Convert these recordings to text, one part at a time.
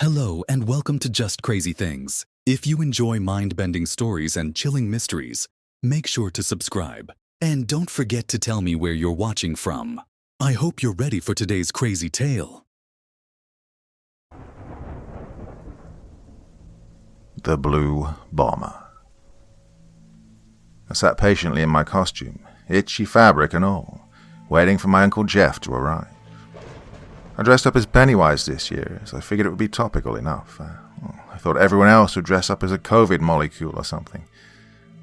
Hello and welcome to Just Crazy Things. If you enjoy mind-bending stories and chilling mysteries, make sure to subscribe. And don't forget to tell me where you're watching from. I hope you're ready for today's crazy tale. The Blue Bomber. I sat patiently in my costume, itchy fabric and all, waiting for my Uncle Jeff to arrive. I dressed up as Pennywise this year, as I figured it would be topical enough. I thought everyone else would dress up as a COVID molecule or something.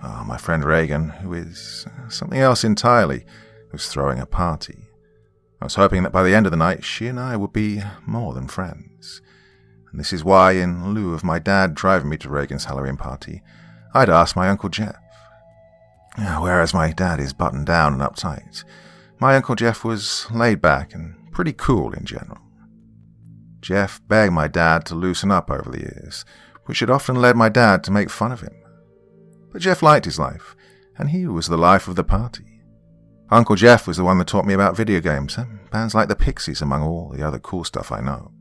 My friend Reagan, who is something else entirely, was throwing a party. I was hoping that by the end of the night, she and I would be more than friends. And this is why, in lieu of my dad driving me to Reagan's Halloween party, I'd asked my Uncle Jeff. Whereas my dad is buttoned down and uptight, my Uncle Jeff was laid back and pretty cool in general. Jeff begged my dad to loosen up over the years, which had often led my dad to make fun of him. But Jeff liked his life, and he was the life of the party. Uncle Jeff was the one that taught me about video games and bands like the Pixies, among all the other cool stuff I know.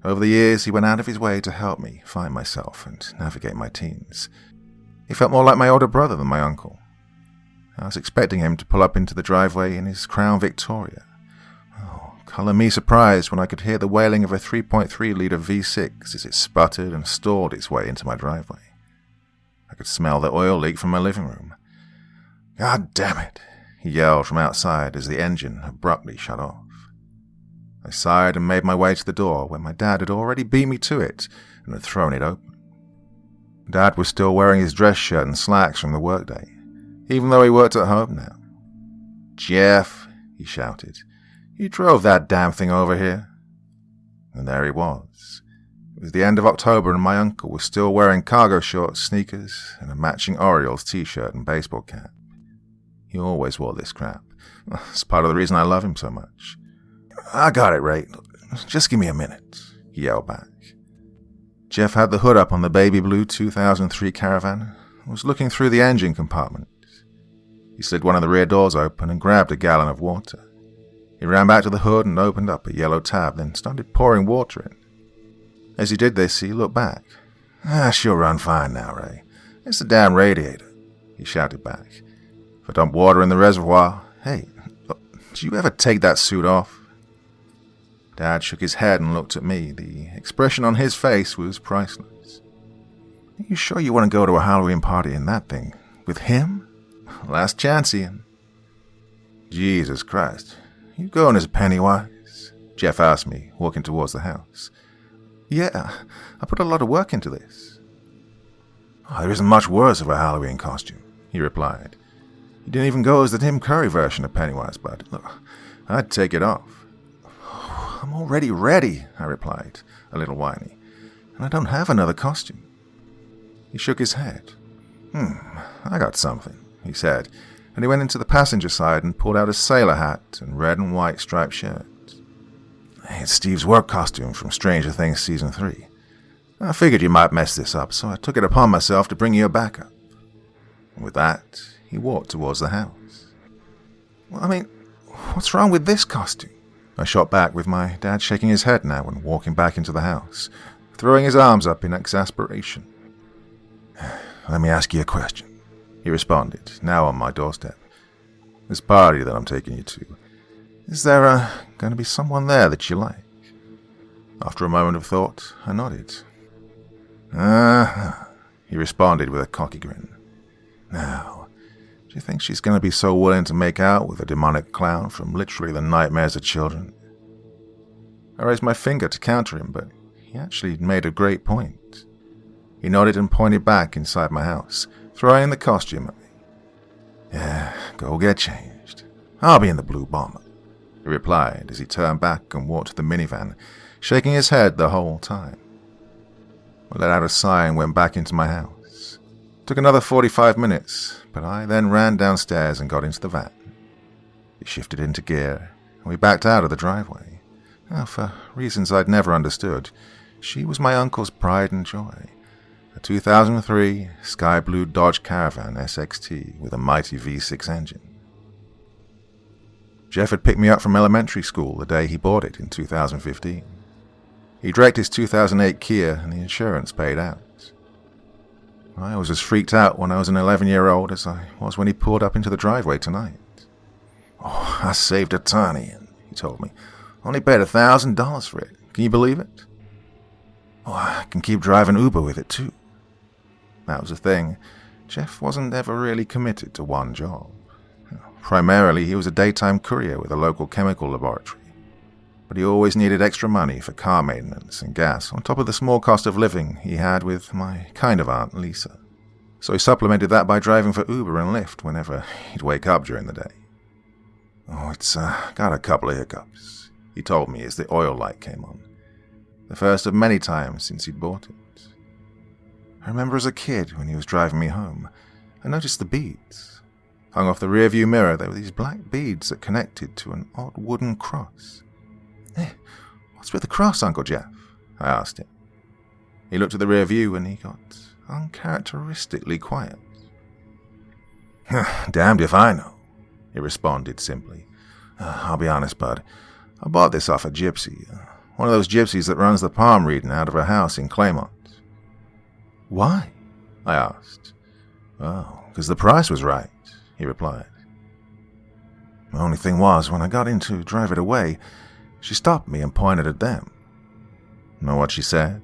Over the years, he went out of his way to help me find myself and navigate my teens. He felt more like my older brother than my uncle. I was expecting him to pull up into the driveway in his Crown Victoria. Colour me surprised when I could hear the wailing of a 3.3-litre V6 as it sputtered and stalled its way into my driveway. I could smell the oil leak from my living room. "God damn it," he yelled from outside as the engine abruptly shut off. I sighed and made my way to the door when my dad had already beat me to it and had thrown it open. Dad was still wearing his dress shirt and slacks from the workday, even though he worked at home now. "Jeff," he shouted, "you drove that damn thing over here." And there he was. It was the end of October and my uncle was still wearing cargo shorts, sneakers, and a matching Orioles t-shirt and baseball cap. He always wore this crap. It's part of the reason I love him so much. "I got it, Ray. Just give me a minute," he yelled back. Jeff had the hood up on the baby blue 2003 Caravan and was looking through the engine compartment. He slid one of the rear doors open and grabbed a gallon of water. He ran back to the hood and opened up a yellow tab, then started pouring water in. As he did this, he looked back. She'll run fine now, Ray. It's the damn radiator," he shouted back. "If I dump water in the reservoir, hey, do you ever take that suit off?" Dad shook his head and looked at me. The expression on his face was priceless. "Are you sure you want to go to a Halloween party in that thing? With him? Last chance, Ian." "Jesus Christ. You going as Pennywise?" Jeff asked me, walking towards the house. "Yeah, I put a lot of work into this." There isn't much worse of a Halloween costume," he replied. "You didn't even go as the Tim Curry version of Pennywise, bud. Look, I'd take it off." "I'm already ready," I replied, a little whiny, "and I don't have another costume." He shook his head. I got something," he said, and he went into the passenger side and pulled out a sailor hat and red and white striped shirt. "It's Steve's work costume from Stranger Things Season 3. I figured you might mess this up, so I took it upon myself to bring you a backup." And with that, he walked towards the house. What's wrong with this costume?" I shot back, with my dad shaking his head now and walking back into the house, throwing his arms up in exasperation. "Let me ask you a question," he responded, now on my doorstep. "This party that I'm taking you to, is there going to be someone there that you like?" After a moment of thought, I nodded. He responded with a cocky grin. "Now, do you think she's going to be so willing to make out with a demonic clown from literally the nightmares of children?" I raised my finger to counter him, but he actually made a great point. He nodded and pointed back inside my house, throwing the costume at me. "Yeah, go get changed. I'll be in the Blue Bomber," he replied as he turned back and walked to the minivan, shaking his head the whole time. I let out a sigh and went back into my house. It took another 45 minutes, but I then ran downstairs and got into the van. It shifted into gear, and we backed out of the driveway. For reasons I'd never understood, she was my uncle's pride and joy. A 2003 sky blue Dodge Caravan SXT with a mighty V6 engine. Jeff had picked me up from elementary school the day he bought it in 2015. He'd wrecked his 2008 Kia and the insurance paid out. I was as freaked out when I was an 11-year-old as I was when he pulled up into the driveway tonight. "Oh, I saved a ton, Ian," he told me. "Only paid $1,000 for it. Can you believe it? Oh, I can keep driving Uber with it, too." That was the thing. Jeff wasn't ever really committed to one job. Primarily, he was a daytime courier with a local chemical laboratory. But he always needed extra money for car maintenance and gas, on top of the small cost of living he had with my kind of aunt, Lisa. So he supplemented that by driving for Uber and Lyft whenever he'd wake up during the day. "Oh, it's got a couple of hiccups," he told me as the oil light came on. The first of many times since he'd bought it. I remember as a kid when he was driving me home, I noticed the beads. Hung off the rearview mirror, there were these black beads that connected to an odd wooden cross. "Hey, what's with the cross, Uncle Jeff?" I asked him. He looked at the rear view and he got uncharacteristically quiet. "Damned if I know," he responded simply. "I'll be honest, bud. I bought this off a gypsy. One of those gypsies that runs the palm reading out of her house in Claymont." "Why?" I asked. "Oh, because the price was right," he replied. The only thing was, when I got in to drive it away, she stopped me and pointed at them. "Know what she said?"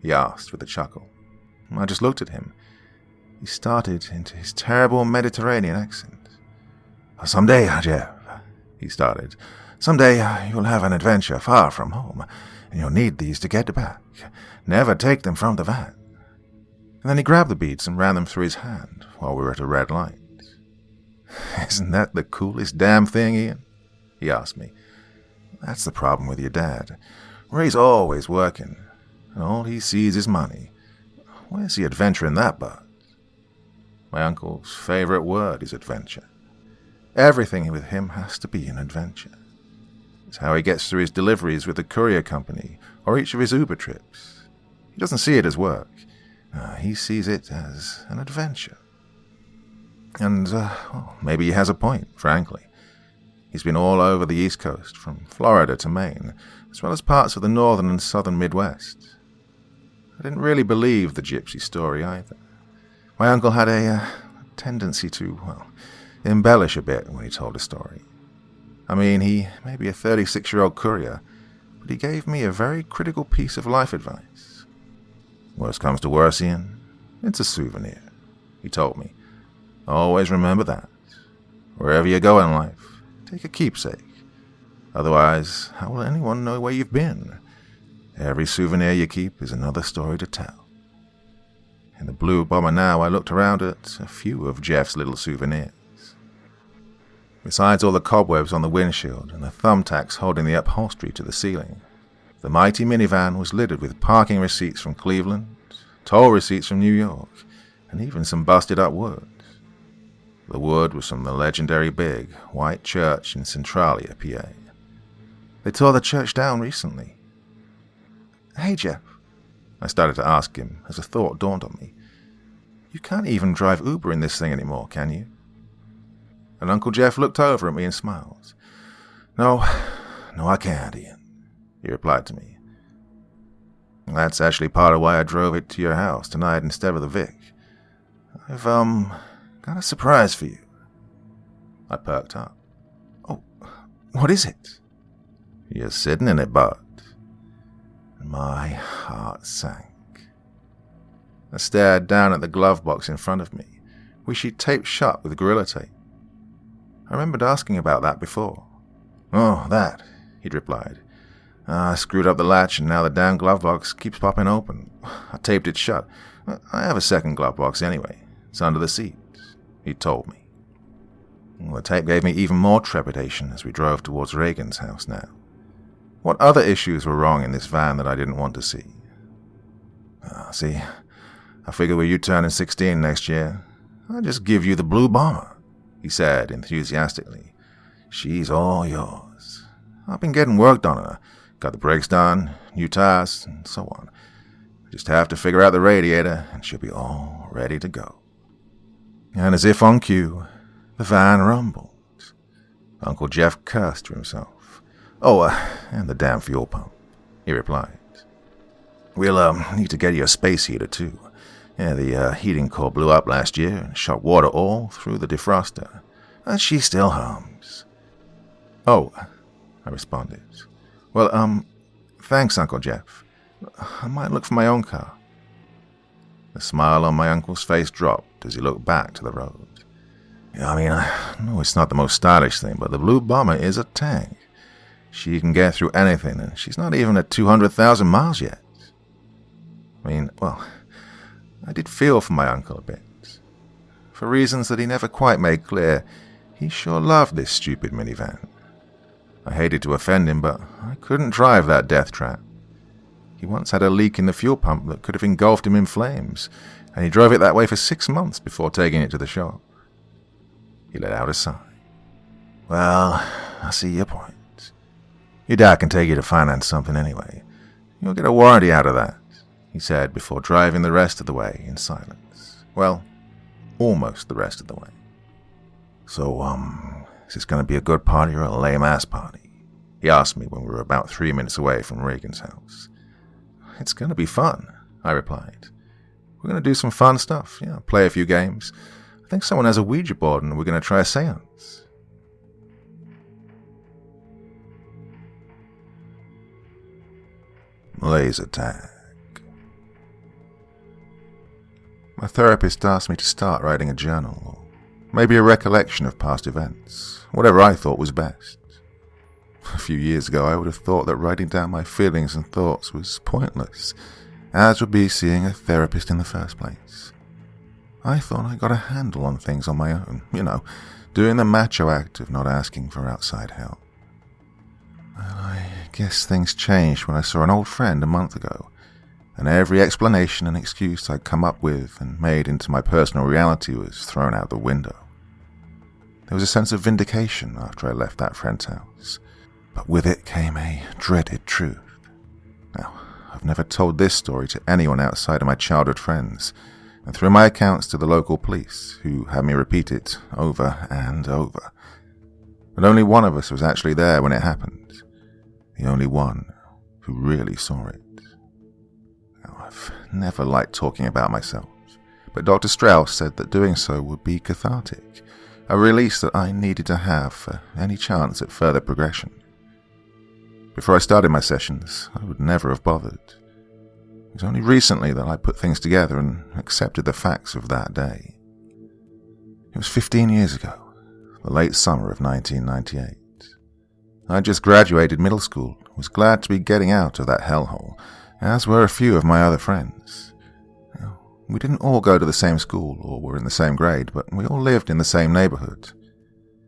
he asked with a chuckle. I just looked at him. He started into his terrible Mediterranean accent. "Someday, Jeff," he started, "someday you'll have an adventure far from home, and you'll need these to get back. Never take them from the van." And then he grabbed the beads and ran them through his hand while we were at a red light. "Isn't that the coolest damn thing, Ian?" he asked me. "That's the problem with your dad. Ray's always working, and all he sees is money. Where's the adventure in that, bud?" My uncle's favorite word is adventure. Everything with him has to be an adventure. It's how he gets through his deliveries with the courier company or each of his Uber trips. He doesn't see it as work. He sees it as an adventure. And, maybe he has a point, frankly. He's been all over the East Coast, from Florida to Maine, as well as parts of the northern and southern Midwest. I didn't really believe the gypsy story either. My uncle had a tendency to, embellish a bit when he told a story. I mean, he may be a 36-year-old courier, but he gave me a very critical piece of life advice. "Worst comes to worst, Ian, it's a souvenir," he told me. "Always remember that. Wherever you go in life, take a keepsake. Otherwise, how will anyone know where you've been? Every souvenir you keep is another story to tell." In the blue bomber now, I looked around at a few of Jeff's little souvenirs. Besides all the cobwebs on the windshield and the thumbtacks holding the upholstery to the ceiling, the mighty minivan was littered with parking receipts from Cleveland, toll receipts from New York, and even some busted-up wood. The wood was from the legendary big, white church in Centralia, PA. They tore the church down recently. "Hey, Jeff," I started to ask him as a thought dawned on me. "You can't even drive Uber in this thing anymore, can you?" And Uncle Jeff looked over at me and smiled. No, I can't, Ian," he replied to me. "That's actually part of why I drove it to your house tonight instead of the Vic. I've, got a surprise for you." I perked up. "Oh, what is it?" "You're sitting in it, bud." And my heart sank. I stared down at the glove box in front of me, which she'd taped shut with Gorilla Tape. I remembered asking about that before. "Oh, that," he'd replied. "I screwed up the latch and now the damn glove box keeps popping open. I taped it shut. I have a second glove box anyway. It's under the seat," he'd told me. The tape gave me even more trepidation as we drove towards Reagan's house now. What other issues were wrong in this van that I didn't want to see? "See, I figure with you turning 16 next year, I'll just give you the blue bomber," he said enthusiastically. "She's all yours. I've been getting worked on her. Got the brakes done, new tires, and so on. Just have to figure out the radiator, and she'll be all ready to go." And as if on cue, the van rumbled. Uncle Jeff cursed to himself. Oh, and the damn fuel pump. he replied. We'll need to get you a space heater, too. Yeah, the heating core blew up last year and shot water all through the defroster. And she still hums. Oh, I responded. Well, thanks, Uncle Jeff. I might look for my own car. The smile on my uncle's face dropped as he looked back to the road. I know it's not the most stylish thing, but the Blue Bomber is a tank. She can get through anything, and she's not even at 200,000 miles yet. I did feel for my uncle a bit. For reasons that he never quite made clear, he sure loved this stupid minivan. I hated to offend him, but I couldn't drive that death trap. He once had a leak in the fuel pump that could have engulfed him in flames, and he drove it that way for 6 months before taking it to the shop. He let out a sigh. Well, I see your point. Your dad can take you to finance something anyway. You'll get a warranty out of that, he said before driving the rest of the way in silence. Well, almost the rest of the way. So, is this going to be a good party or a lame-ass party? He asked me when we were about 3 minutes away from Regan's house. It's going to be fun, I replied. We're going to do some fun stuff, play a few games. I think someone has a Ouija board and we're going to try a seance. Laser tag. My therapist asked me to start writing a journal, or maybe a recollection of past events, whatever I thought was best. A few years ago, I would have thought that writing down my feelings and thoughts was pointless, as would be seeing a therapist in the first place. I thought I got a handle on things on my own, doing the macho act of not asking for outside help. Well, I guess things changed when I saw an old friend a month ago, and every explanation and excuse I'd come up with and made into my personal reality was thrown out the window. There was a sense of vindication after I left that friend's house, but with it came a dreaded truth. Now, I've never told this story to anyone outside of my childhood friends, and through my accounts to the local police, who had me repeat it over and over. But only one of us was actually there when it happened. The only one who really saw it. Now, I've never liked talking about myself, but Dr. Strauss said that doing so would be cathartic, a release that I needed to have for any chance at further progression. Before I started my sessions, I would never have bothered. It was only recently that I put things together and accepted the facts of that day. It was 15 years ago, the late summer of 1998. I just graduated middle school, was glad to be getting out of that hellhole, as were a few of my other friends. We didn't all go to the same school or were in the same grade, but we all lived in the same neighborhood.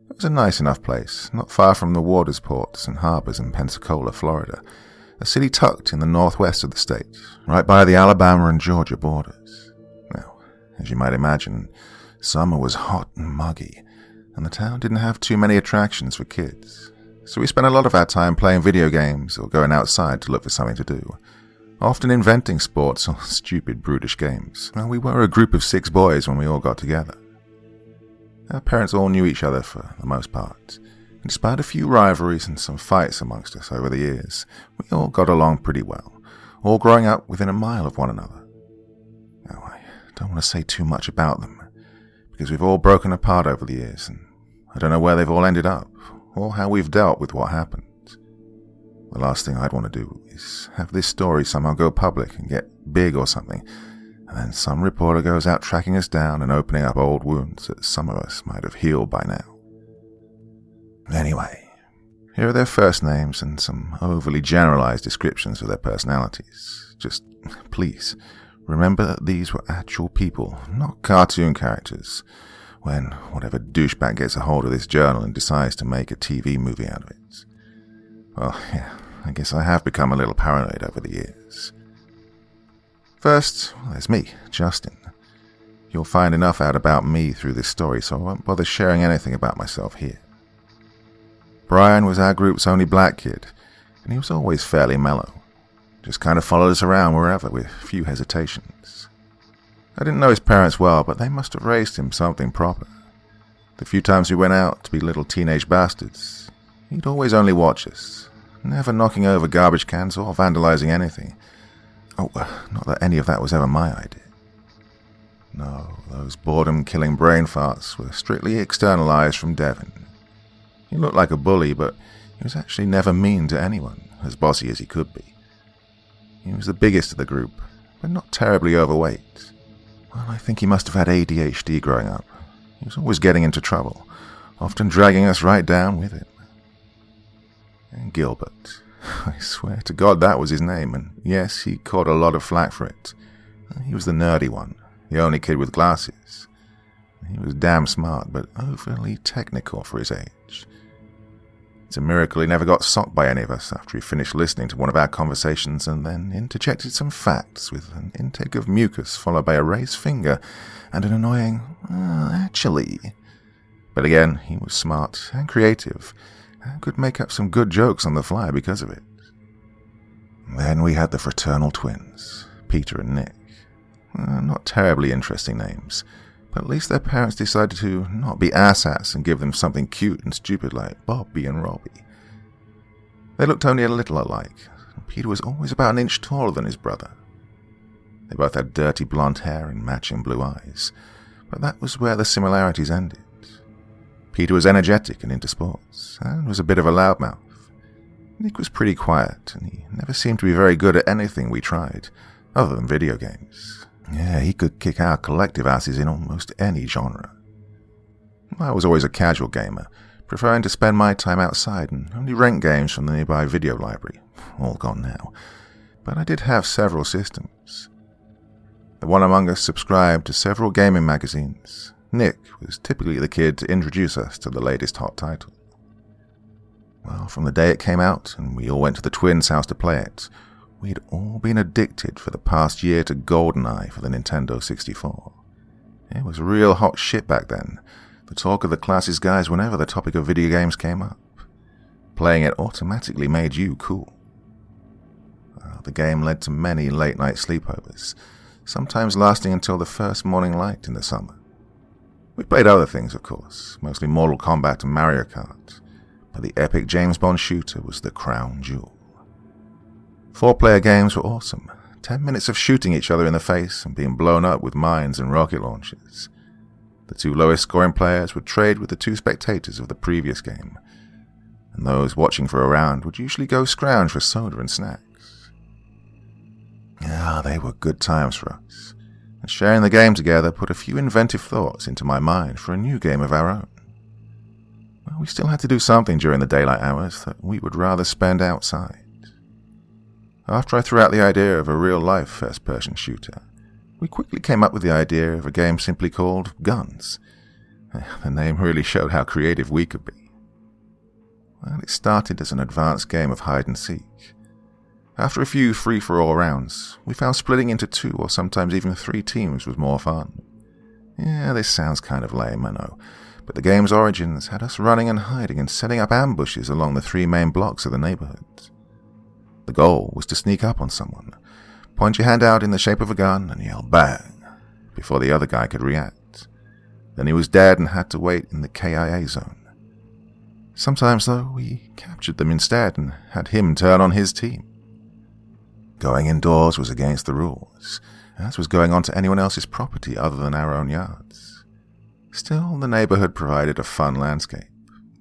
It was a nice enough place, not far from the waters ports and harbors in Pensacola, Florida, a city tucked in the northwest of the state, right by the Alabama and Georgia borders. Now, as you might imagine, summer was hot and muggy, and the town didn't have too many attractions for kids, so we spent a lot of our time playing video games or going outside to look for something to do, often inventing sports or stupid, brutish games. Well, we were a group of 6 boys when we all got together. Our parents all knew each other for the most part. Despite a few rivalries and some fights amongst us over the years, we all got along pretty well, all growing up within a mile of one another. Now, I don't want to say too much about them, because we've all broken apart over the years, and I don't know where they've all ended up, or how we've dealt with what happened. The last thing I'd want to do is have this story somehow go public and get big or something, and then some reporter goes out tracking us down and opening up old wounds that some of us might have healed by now. Anyway, here are their first names and some overly generalized descriptions of their personalities. Just, please, remember that these were actual people, not cartoon characters, when whatever douchebag gets a hold of this journal and decides to make a TV movie out of it. Well, yeah, I guess I have become a little paranoid over the years. First, there's me, Justin. You'll find enough out about me through this story, so I won't bother sharing anything about myself here. Brian was our group's only black kid, and he was always fairly mellow. Just kind of followed us around wherever with few hesitations. I didn't know his parents well, but they must have raised him something proper. The few times we went out to be little teenage bastards, he'd always only watch us, never knocking over garbage cans or vandalizing anything. Oh, not that any of that was ever my idea. No, those boredom-killing brain farts were strictly externalized from Devon. He looked like a bully, but he was actually never mean to anyone, as bossy as he could be. He was the biggest of the group, but not terribly overweight. Well, I think he must have had ADHD growing up. He was always getting into trouble, often dragging us right down with him. And Gilbert. I swear to God that was his name, and yes, he caught a lot of flack for it. He was the nerdy one, the only kid with glasses. He was damn smart, but overly technical for his age. It's a miracle he never got socked by any of us after he finished listening to one of our conversations and then interjected some facts with an intake of mucus followed by a raised finger and an annoying, actually. But again, he was smart and creative and could make up some good jokes on the fly because of it. Then we had the fraternal twins, Peter and Nick. Not terribly interesting names, but at least their parents decided to not be asshats and give them something cute and stupid like Bobby and Robbie. They looked only a little alike. Peter was always about an inch taller than his brother. They both had dirty blonde hair and matching blue eyes, but that was where the similarities ended. Peter was energetic and into sports, and was a bit of a loudmouth. Nick was pretty quiet, and he never seemed to be very good at anything we tried, other than video games. Yeah, he could kick our collective asses in almost any genre. I was always a casual gamer, preferring to spend my time outside and only rent games from the nearby video library, all gone now. But I did have several systems. The one among us subscribed to several gaming magazines. Nick was typically the kid to introduce us to the latest hot title. Well, from the day it came out and we all went to the twins' house to play it, we'd all been addicted for the past year to GoldenEye for the Nintendo 64. It was real hot shit back then, the talk of the class's guys whenever the topic of video games came up. Playing it automatically made you cool. The game led to many late-night sleepovers, sometimes lasting until the first morning light in the summer. We played other things, of course, mostly Mortal Kombat and Mario Kart, but the epic James Bond shooter was the crown jewel. 4-player games were awesome. 10 minutes of shooting each other in the face and being blown up with mines and rocket launchers. The 2 lowest scoring players would trade with the 2 spectators of the previous game, and those watching for a round would usually go scrounge for soda and snacks. They were good times for us, and sharing the game together put a few inventive thoughts into my mind for a new game of our own. Well, we still had to do something during the daylight hours that we would rather spend outside. After I threw out the idea of a real-life first-person shooter, we quickly came up with the idea of a game simply called Guns. The name really showed how creative we could be. Well, it started as an advanced game of hide-and-seek. After a few free-for-all rounds, we found splitting into 2 or sometimes even 3 teams was more fun. Yeah, this sounds kind of lame, I know, but the game's origins had us running and hiding and setting up ambushes along the 3 main blocks of the neighborhood. The goal was to sneak up on someone, point your hand out in the shape of a gun and yell bang before the other guy could react. Then he was dead and had to wait in the KIA zone. Sometimes, though, we captured them instead and had him turn on his team. Going indoors was against the rules, as was going onto anyone else's property other than our own yards. Still, the neighborhood provided a fun landscape.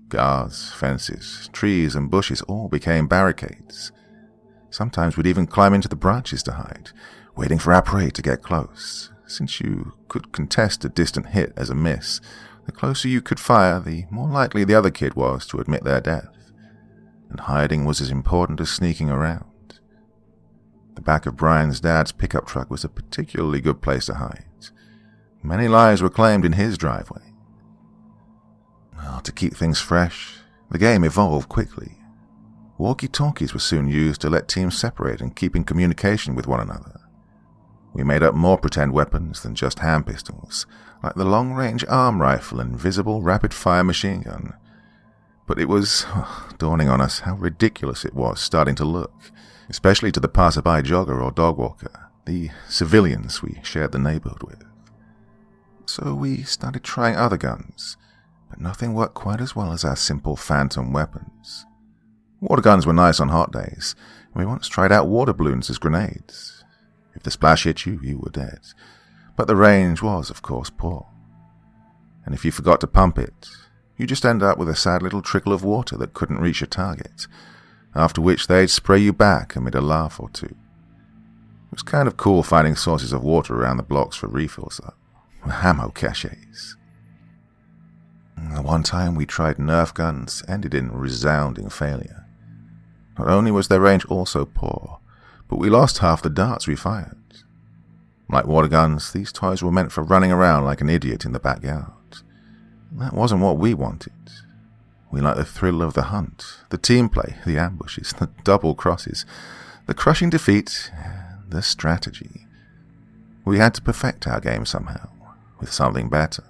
Guards, fences, trees, and bushes all became barricades. Sometimes we'd even climb into the branches to hide, waiting for our prey to get close. Since you could contest a distant hit as a miss, the closer you could fire, the more likely the other kid was to admit their death. And hiding was as important as sneaking around. The back of Brian's dad's pickup truck was a particularly good place to hide. Many lives were claimed in his driveway. Well, to keep things fresh, the game evolved quickly. Walkie-talkies were soon used to let teams separate and keep in communication with one another. We made up more pretend weapons than just hand pistols, like the long-range arm rifle and visible rapid-fire machine gun. But it was dawning on us how ridiculous it was starting to look, especially to the passerby jogger or dog walker, the civilians we shared the neighborhood with. So we started trying other guns, but nothing worked quite as well as our simple phantom weapons. Water guns were nice on hot days, and we once tried out water balloons as grenades. If the splash hit you, you were dead. But the range was, of course, poor. And if you forgot to pump it, you just end up with a sad little trickle of water that couldn't reach your target, after which they'd spray you back amid a laugh or two. It was kind of cool finding sources of water around the blocks for refills, though. Ammo caches. One time we tried Nerf guns, ended in resounding failure. Not only was their range also poor, but we lost half the darts we fired. Like water guns, these toys were meant for running around like an idiot in the backyard. That wasn't what we wanted. We liked the thrill of the hunt, the team play, the ambushes, the double crosses, the crushing defeat, the strategy. We had to perfect our game somehow, with something better.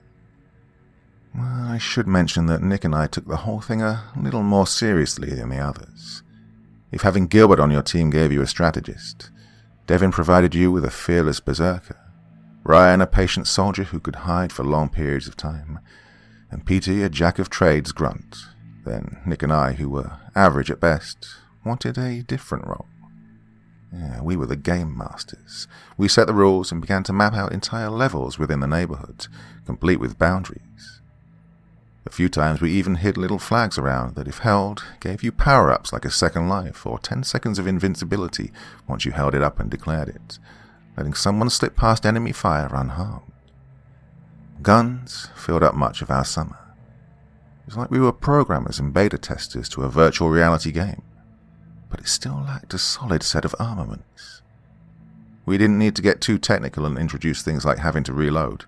I should mention that Nick and I took the whole thing a little more seriously than the others. If having Gilbert on your team gave you a strategist, Devin provided you with a fearless berserker, Ryan a patient soldier who could hide for long periods of time, and Petey a jack-of-trades grunt, then Nick and I, who were average at best, wanted a different role. Yeah, we were the game masters. We set the rules and began to map out entire levels within the neighborhood, complete with boundaries. A few times we even hid little flags around that, if held, gave you power-ups like a second life or 10 seconds of invincibility once you held it up and declared it, letting someone slip past enemy fire unharmed. Guns filled up much of our summer. It was like we were programmers and beta testers to a virtual reality game, but it still lacked a solid set of armaments. We didn't need to get too technical and introduce things like having to reload,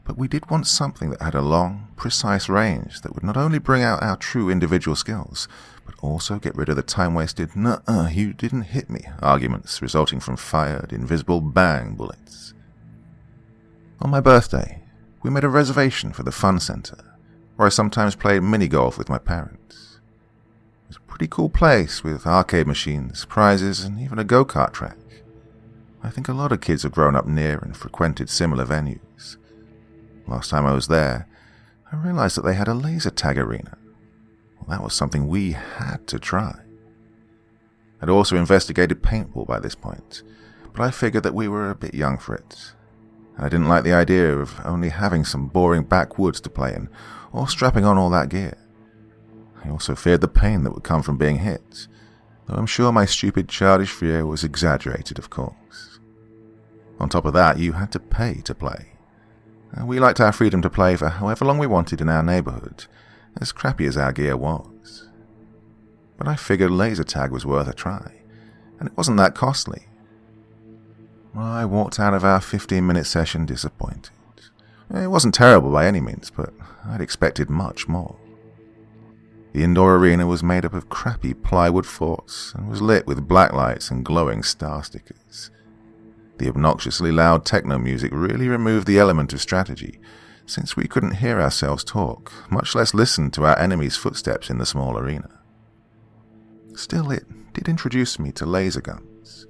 but we did want something that had a long, precise range that would not only bring out our true individual skills, but also get rid of the time-wasted, "nuh-uh, you didn't hit me" arguments resulting from fired, invisible bang bullets. On my birthday, we made a reservation for the fun center, where I sometimes played mini-golf with my parents. It was a pretty cool place with arcade machines, prizes, and even a go-kart track. I think a lot of kids have grown up near and frequented similar venues. Last time I was there, I realized that they had a laser tag arena. Well, that was something we had to try. I'd also investigated paintball by this point, but I figured that we were a bit young for it. I didn't like the idea of only having some boring backwoods to play in, or strapping on all that gear. I also feared the pain that would come from being hit, though I'm sure my stupid childish fear was exaggerated, of course. On top of that, you had to pay to play. We liked our freedom to play for however long we wanted in our neighborhood, as crappy as our gear was. But I figured laser tag was worth a try, and it wasn't that costly. I walked out of our 15-minute session disappointed. It wasn't terrible by any means, but I'd expected much more. The indoor arena was made up of crappy plywood forts and was lit with black lights and glowing star stickers. The obnoxiously loud techno music really removed the element of strategy, since we couldn't hear ourselves talk, much less listen to our enemies' footsteps in the small arena. Still, it did introduce me to laser guns.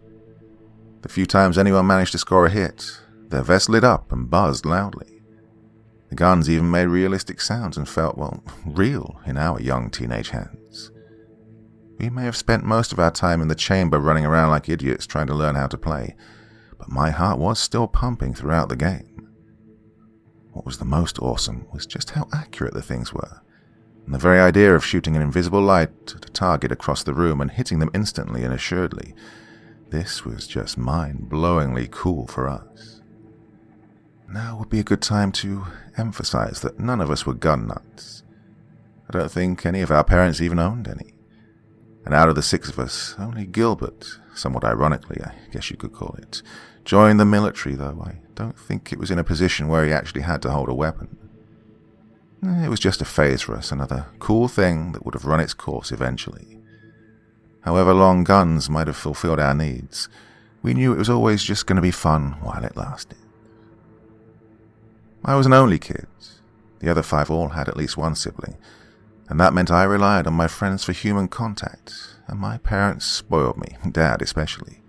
The few times anyone managed to score a hit, their vest lit up and buzzed loudly. The guns even made realistic sounds and felt, well, real in our young teenage hands. We may have spent most of our time in the chamber running around like idiots trying to learn how to play, but my heart was still pumping throughout the game. What was the most awesome was just how accurate the things were, and the very idea of shooting an invisible light at a target across the room and hitting them instantly and assuredly. This was just mind-blowingly cool for us. Now would be a good time to emphasize that none of us were gun nuts. I don't think any of our parents even owned any. And out of the 6 of us, only Gilbert, somewhat ironically, I guess you could call it, joined the military, though I don't think it was in a position where he actually had to hold a weapon. It was just a phase for us, another cool thing that would have run its course eventually. However long guns might have fulfilled our needs, we knew it was always just going to be fun while it lasted. I was an only kid. The other 5 all had at least one sibling, and that meant I relied on my friends for human contact, and my parents spoiled me, Dad especially.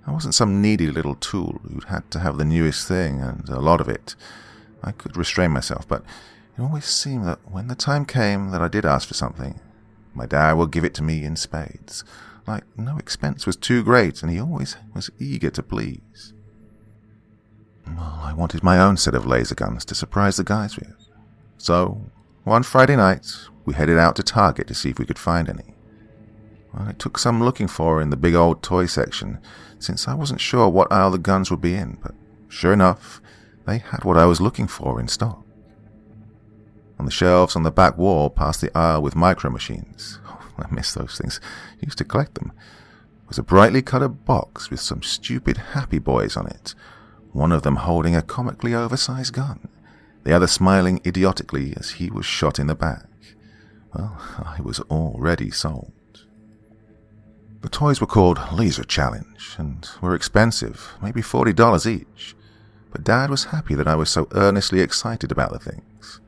I wasn't some needy little tool who'd had to have the newest thing, and a lot of it. I could restrain myself, but it always seemed that when the time came that I did ask for something, my dad would give it to me in spades, like no expense was too great and he always was eager to please. Well, I wanted my own set of laser guns to surprise the guys with. So, one Friday night, we headed out to Target to see if we could find any. Well, it took some looking for in the big old toy section, since I wasn't sure what aisle the guns would be in, but sure enough, they had what I was looking for in stock. On the shelves on the back wall past the aisle with micro machines, I miss those things, used to collect them, was a brightly coloured box with some stupid Happy Boys on it, one of them holding a comically oversized gun, the other smiling idiotically as he was shot in the back. Well, I was already sold. The toys were called Laser Challenge and were expensive, maybe $40 each, but Dad was happy that I was so earnestly excited about the things.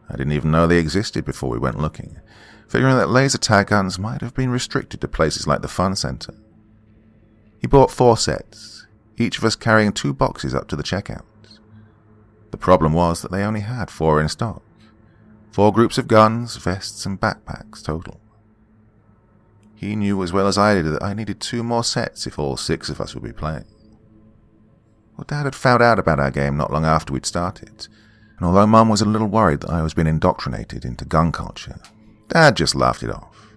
I didn't even know they existed before we went looking, figuring that laser tag guns might have been restricted to places like the Fun Center. He bought 4 sets, each of us carrying 2 boxes up to the checkout. The problem was that they only had 4 in stock. 4 groups of guns, vests, and backpacks total. He knew as well as I did that I needed 2 more sets if all 6 of us would be playing. Well, Dad had found out about our game not long after we'd started, and although Mum was a little worried that I was being indoctrinated into gun culture, Dad just laughed it off.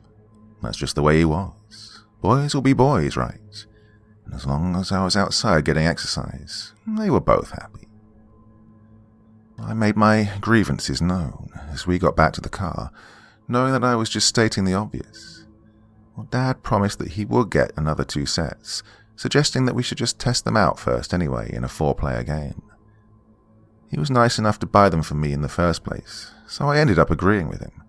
That's just the way he was. Boys will be boys, right? And as long as I was outside getting exercise, they were both happy. I made my grievances known as we got back to the car, knowing that I was just stating the obvious. Well, Dad promised that he would get another 2 sets, suggesting that we should just test them out first anyway in a 4-player game. He was nice enough to buy them for me in the first place, so I ended up agreeing with him.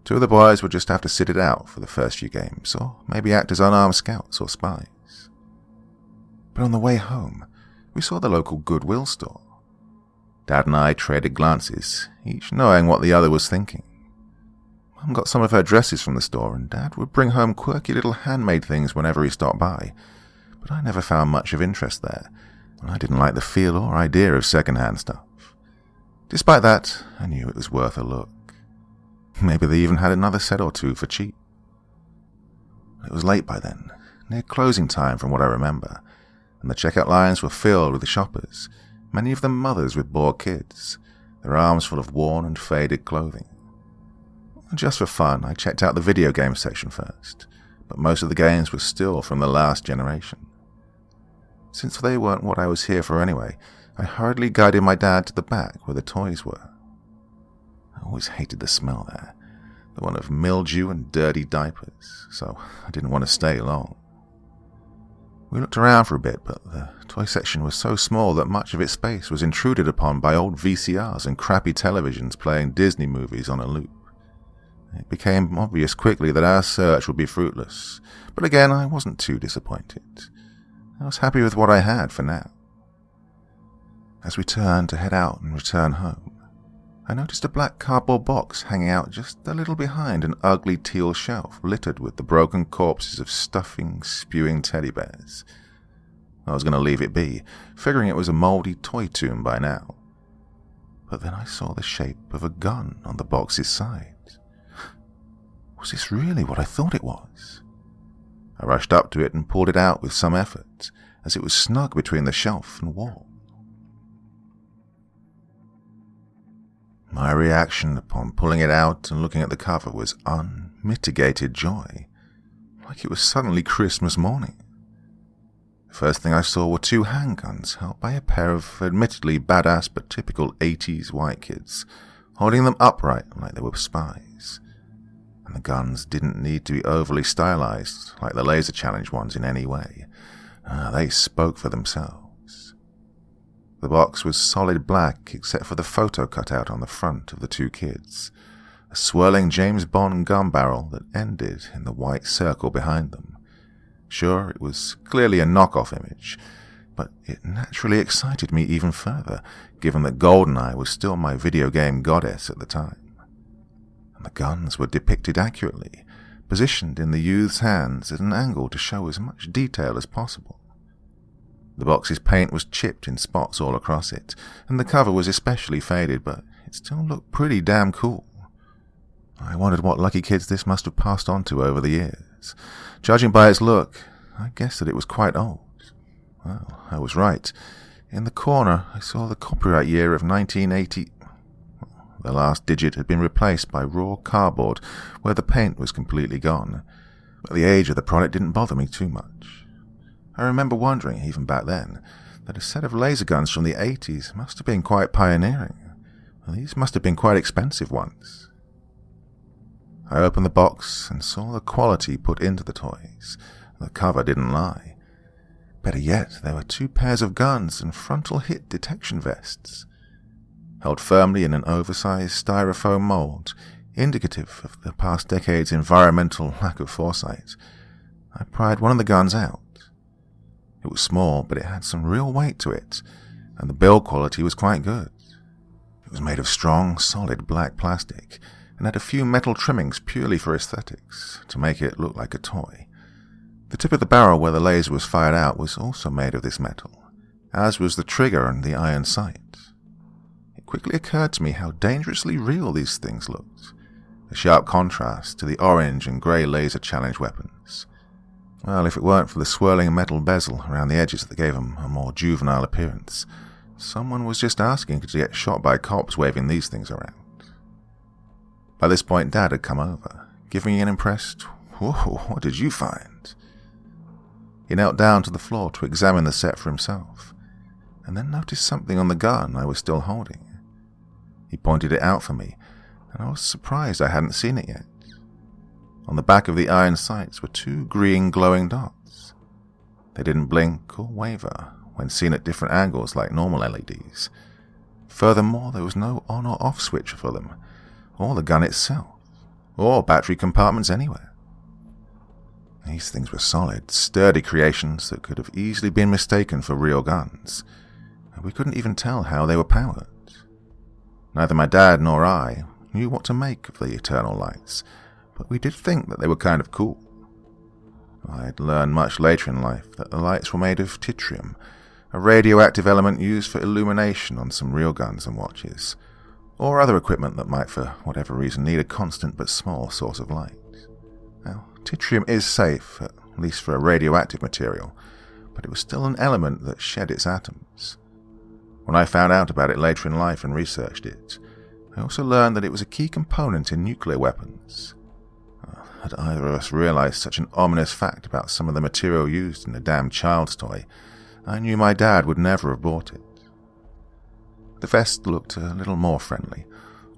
2 of the boys would just have to sit it out for the first few games, or maybe act as unarmed scouts or spies. But on the way home, we saw the local Goodwill store. Dad and I traded glances, each knowing what the other was thinking. Mum got some of her dresses from the store, and Dad would bring home quirky little handmade things whenever he stopped by, but I never found much of interest there, and I didn't like the feel or idea of second-hand stuff. Despite that, I knew it was worth a look. Maybe they even had another set or 2 for cheap. It was late by then, near closing time from what I remember, and the checkout lines were filled with the shoppers, many of them mothers with bored kids, their arms full of worn and faded clothing. Just for fun, I checked out the video game section first, but most of the games were still from the last generation. Since they weren't what I was here for anyway, I hurriedly guided my dad to the back where the toys were. I always hated the smell there, the one of mildew and dirty diapers, so I didn't want to stay long. We looked around for a bit, but the toy section was so small that much of its space was intruded upon by old VCRs and crappy televisions playing Disney movies on a loop. It became obvious quickly that our search would be fruitless, but again I wasn't too disappointed. I was happy with what I had for now. As we turned to head out and return home, I noticed a black cardboard box hanging out just a little behind an ugly teal shelf littered with the broken corpses of stuffing, spewing teddy bears. I was going to leave it be, figuring it was a mouldy toy tomb by now. But then I saw the shape of a gun on the box's side. Was this really what I thought it was? I rushed up to it and pulled it out with some effort, as it was snug between the shelf and wall. My reaction upon pulling it out and looking at the cover was unmitigated joy, like it was suddenly Christmas morning. The first thing I saw were 2 handguns held by a pair of admittedly badass but typical 80s white kids, holding them upright like they were spies. And the guns didn't need to be overly stylized like the Laser Challenge ones in any way. They spoke for themselves. The box was solid black except for the photo cutout on the front of the 2 kids, a swirling James Bond gun barrel that ended in the white circle behind them. Sure, it was clearly a knockoff image, but it naturally excited me even further, given that GoldenEye was still my video game goddess at the time. And the guns were depicted accurately, positioned in the youth's hands at an angle to show as much detail as possible. The box's paint was chipped in spots all across it, and the cover was especially faded, but it still looked pretty damn cool. I wondered what lucky kids this must have passed on to over the years. Judging by its look, I guessed that it was quite old. Well, I was right. In the corner, I saw the copyright year of 1980. The last digit had been replaced by raw cardboard, where the paint was completely gone. But the age of the product didn't bother me too much. I remember wondering, even back then, that a set of laser guns from the 80s must have been quite pioneering. Well, these must have been quite expensive ones. I opened the box and saw the quality put into the toys. The cover didn't lie. Better yet, there were 2 pairs of guns and frontal hit detection vests. Held firmly in an oversized styrofoam mold, indicative of the past decade's environmental lack of foresight, I pried one of the guns out. It was small, but it had some real weight to it, and the build quality was quite good. It was made of strong, solid black plastic, and had a few metal trimmings purely for aesthetics, to make it look like a toy. The tip of the barrel where the laser was fired out was also made of this metal, as was the trigger and the iron sight. It quickly occurred to me how dangerously real these things looked, a sharp contrast to the orange and grey laser challenge weapons. Well, if it weren't for the swirling metal bezel around the edges that gave them a more juvenile appearance, someone was just asking to get shot by cops waving these things around. By this point, Dad had come over, giving me an impressed, "Whoa, what did you find?" He knelt down to the floor to examine the set for himself, and then noticed something on the gun I was still holding. He pointed it out for me, and I was surprised I hadn't seen it yet. On the back of the iron sights were 2 green glowing dots. They didn't blink or waver when seen at different angles like normal LEDs. Furthermore, there was no on or off switch for them, or the gun itself, or battery compartments anywhere. These things were solid, sturdy creations that could have easily been mistaken for real guns, and we couldn't even tell how they were powered. Neither my dad nor I knew what to make of the eternal lights, but we did think that they were kind of cool. I'd learned much later in life that the lights were made of tritium, a radioactive element used for illumination on some real guns and watches, or other equipment that might, for whatever reason, need a constant but small source of light. Now, tritium is safe, at least for a radioactive material, but it was still an element that shed its atoms. When I found out about it later in life and researched it, I also learned that it was a key component in nuclear weapons. Had either of us realized such an ominous fact about some of the material used in the damn child's toy, I knew my dad would never have bought it. The vest looked a little more friendly,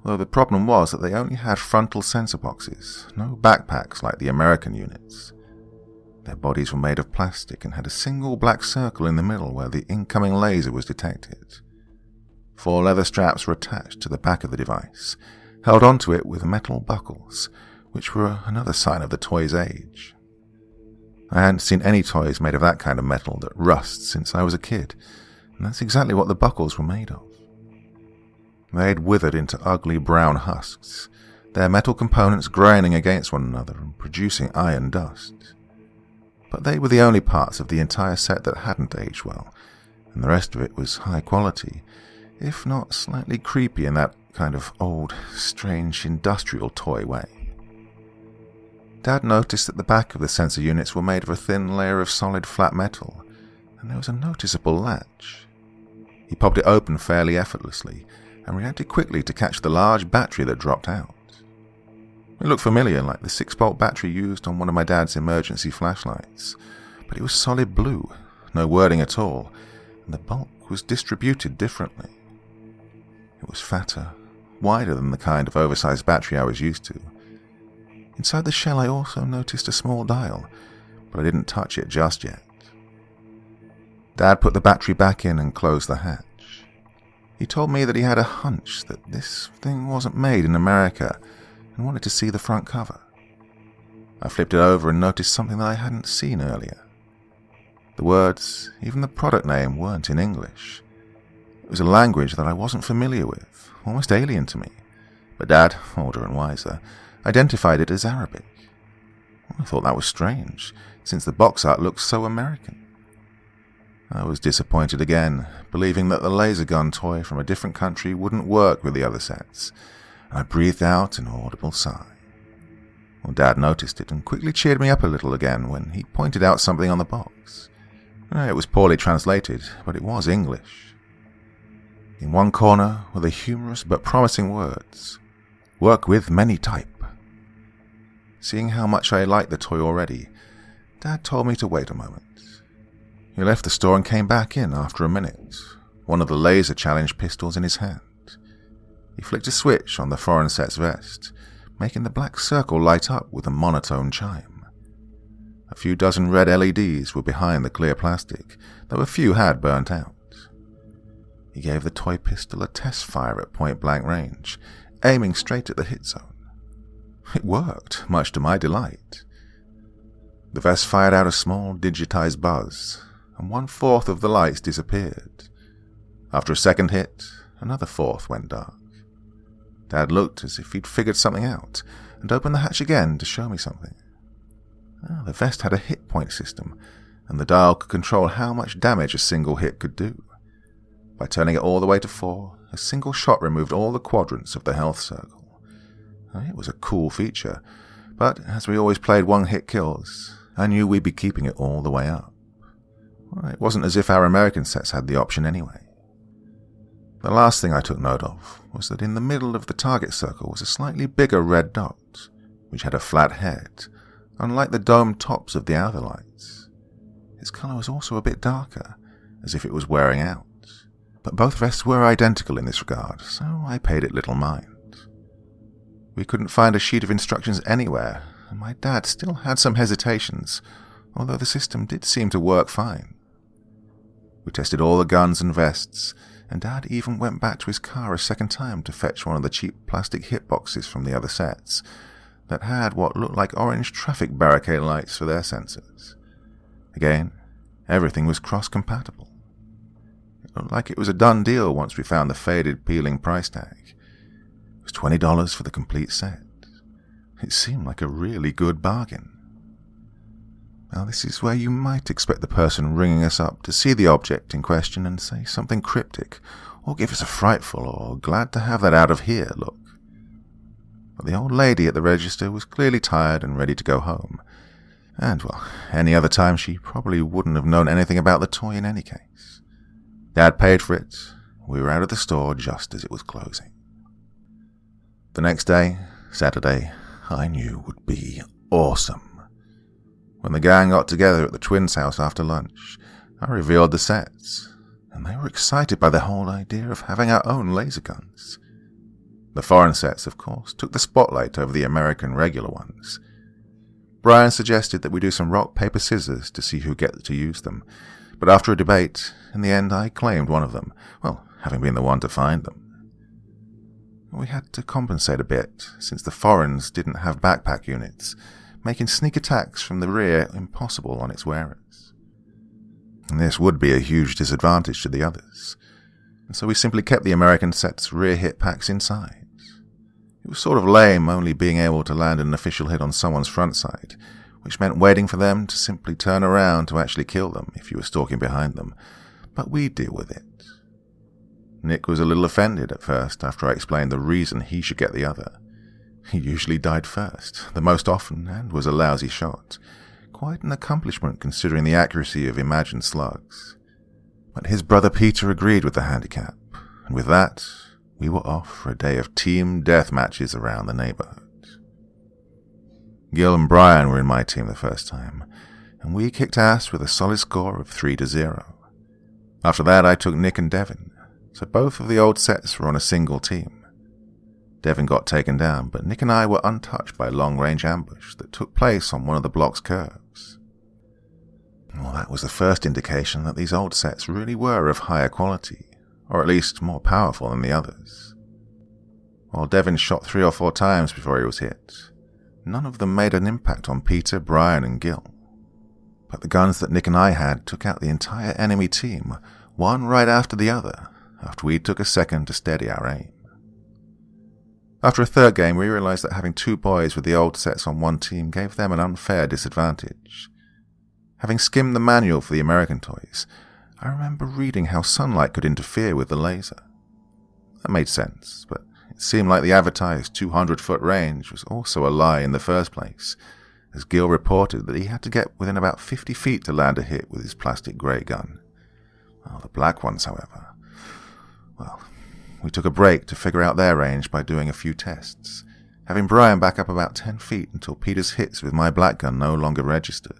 though the problem was that they only had frontal sensor boxes, no backpacks like the American units. Their bodies were made of plastic and had a single black circle in the middle where the incoming laser was detected. 4 leather straps were attached to the back of the device, held onto it with metal buckles, which were another sign of the toy's age. I hadn't seen any toys made of that kind of metal that rusts since I was a kid, and that's exactly what the buckles were made of. They had withered into ugly brown husks, their metal components grinding against one another and producing iron dust. But they were the only parts of the entire set that hadn't aged well, and the rest of it was high quality, if not slightly creepy in that kind of old, strange, industrial toy way. Dad noticed that the back of the sensor units were made of a thin layer of solid flat metal, and there was a noticeable latch. He popped it open fairly effortlessly, and reacted quickly to catch the large battery that dropped out. It looked familiar, like the 6-volt battery used on one of my dad's emergency flashlights, but it was solid blue, no wording at all, and the bulk was distributed differently. It was fatter, wider than the kind of oversized battery I was used to. Inside the shell I also noticed a small dial, but I didn't touch it just yet. Dad put the battery back in and closed the hatch. He told me that he had a hunch that this thing wasn't made in America and wanted to see the front cover. I flipped it over and noticed something that I hadn't seen earlier. The words, even the product name, weren't in English. It was a language that I wasn't familiar with, almost alien to me, but Dad, older and wiser, identified it as Arabic. I thought that was strange, since the box art looked so American. I was disappointed again, believing that the laser gun toy from a different country wouldn't work with the other sets, and I breathed out an audible sigh. Well, Dad noticed it and quickly cheered me up a little again when he pointed out something on the box. It was poorly translated, but it was English. In one corner were the humorous but promising words, "Work with many type." Seeing how much I liked the toy already, Dad told me to wait a moment. He left the store and came back in after a minute, one of the laser challenge pistols in his hand. He flicked a switch on the foreign set's vest, making the black circle light up with a monotone chime. A few dozen red LEDs were behind the clear plastic, though a few had burnt out. He gave the toy pistol a test fire at point-blank range, aiming straight at the hit zone. It worked, much to my delight. The vest fired out a small, digitized buzz, and 1/4 of the lights disappeared. After a second hit, another 1/4 went dark. Dad looked as if he'd figured something out, and opened the hatch again to show me something. The vest had a hit point system, and the dial could control how much damage a single hit could do. By turning it all the way to 4, a single shot removed all the quadrants of the health circle. It was a cool feature, but as we always played one-hit kills, I knew we'd be keeping it all the way up. It wasn't as if our American sets had the option anyway. The last thing I took note of was that in the middle of the target circle was a slightly bigger red dot, which had a flat head, unlike the domed tops of the other lights. Its colour was also a bit darker, as if it was wearing out. But both vests were identical in this regard, so I paid it little mind. We couldn't find a sheet of instructions anywhere, and my dad still had some hesitations, although the system did seem to work fine. We tested all the guns and vests, and Dad even went back to his car a second time to fetch one of the cheap plastic hitboxes from the other sets that had what looked like orange traffic barricade lights for their sensors. Again, everything was cross-compatible. It looked like it was a done deal once we found the faded, peeling price tag. It was $20 for the complete set. It seemed like a really good bargain. Now, this is where you might expect the person ringing us up to see the object in question and say something cryptic, or give us a frightful or glad to have that out of here look. But the old lady at the register was clearly tired and ready to go home, and, well, any other time she probably wouldn't have known anything about the toy in any case. Dad paid for it. We were out of the store just as it was closing. The next day, Saturday, I knew would be awesome. When the gang got together at the twins' house after lunch, I revealed the sets, and they were excited by the whole idea of having our own laser guns. The foreign sets, of course, took the spotlight over the American regular ones. Brian suggested that we do some rock, paper, scissors to see who gets to use them, but after a debate, in the end I claimed one of them, well, having been the one to find them. We had to compensate a bit, since the foreigns didn't have backpack units, making sneak attacks from the rear impossible on its wearers. And this would be a huge disadvantage to the others, and so we simply kept the American set's rear hit packs inside. It was sort of lame only being able to land an official hit on someone's front side, which meant waiting for them to simply turn around to actually kill them if you were stalking behind them, but we'd deal with it. Nick was a little offended at first after I explained the reason he should get the other. He usually died first, the most often, and was a lousy shot. Quite an accomplishment considering the accuracy of imagined slugs. But his brother Peter agreed with the handicap, and with that, we were off for a day of team death matches around the neighborhood. Gil and Brian were in my team the first time, and we kicked ass with a solid score of 3-0. After that, I took Nick and Devin, so both of the old sets were on a single team. Devin got taken down, but Nick and I were untouched by a long-range ambush that took place on one of the block's curves. Well, that was the first indication that these old sets really were of higher quality, or at least more powerful than the others. While Devin shot 3 or 4 times before he was hit, none of them made an impact on Peter, Brian, and Gil. But the guns that Nick and I had took out the entire enemy team, one right after the other, after we took a second to steady our aim. After a third game, we realized that having 2 boys with the old sets on one team gave them an unfair disadvantage. Having skimmed the manual for the American toys, I remember reading how sunlight could interfere with the laser. That made sense, but It seemed like the advertised 200-foot range was also a lie in the first place, as Gil reported that he had to get within about 50 feet to land a hit with his plastic grey gun. Well, the black ones, however, well, we took a break to figure out their range by doing a few tests, having Brian back up about 10 feet until Peter's hits with my black gun no longer registered.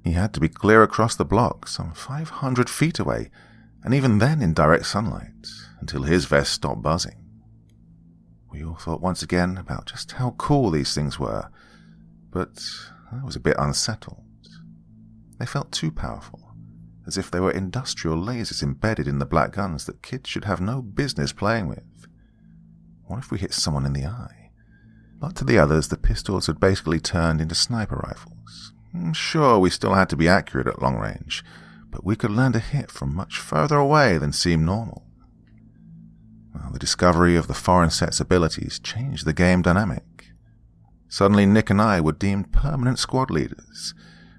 He had to be clear across the block, some 500 feet away, and even then in direct sunlight, until his vest stopped buzzing. We all thought once again about just how cool these things were, but I was a bit unsettled. They felt too powerful, as if they were industrial lasers embedded in the black guns that kids should have no business playing with. What if we hit someone in the eye? But to the others, the pistols had basically turned into sniper rifles. Sure, we still had to be accurate at long range, but we could land a hit from much further away than seemed normal. Well, the discovery of the foreign set's abilities changed the game dynamic. Suddenly Nick and I were deemed permanent squad leaders.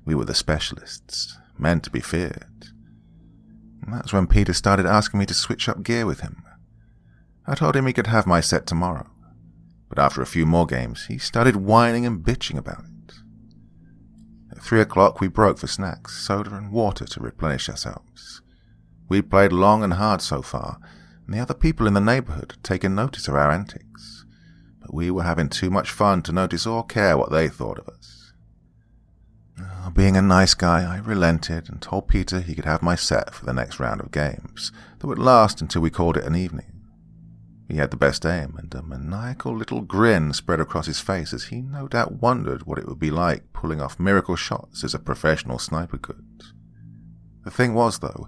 We were the specialists, meant to be feared. And that's when Peter started asking me to switch up gear with him. I told him he could have my set tomorrow, but after a few more games, he started whining and bitching about it. At 3 o'clock, we broke for snacks, soda and water to replenish ourselves. We'd played long and hard so far, and the other people in the neighborhood had taken notice of our antics, but we were having too much fun to notice or care what they thought of us. Being a nice guy, I relented and told Peter he could have my set for the next round of games that would last until we called it an evening. He had the best aim, and a maniacal little grin spread across his face as he no doubt wondered what it would be like pulling off miracle shots as a professional sniper could. The thing was, though,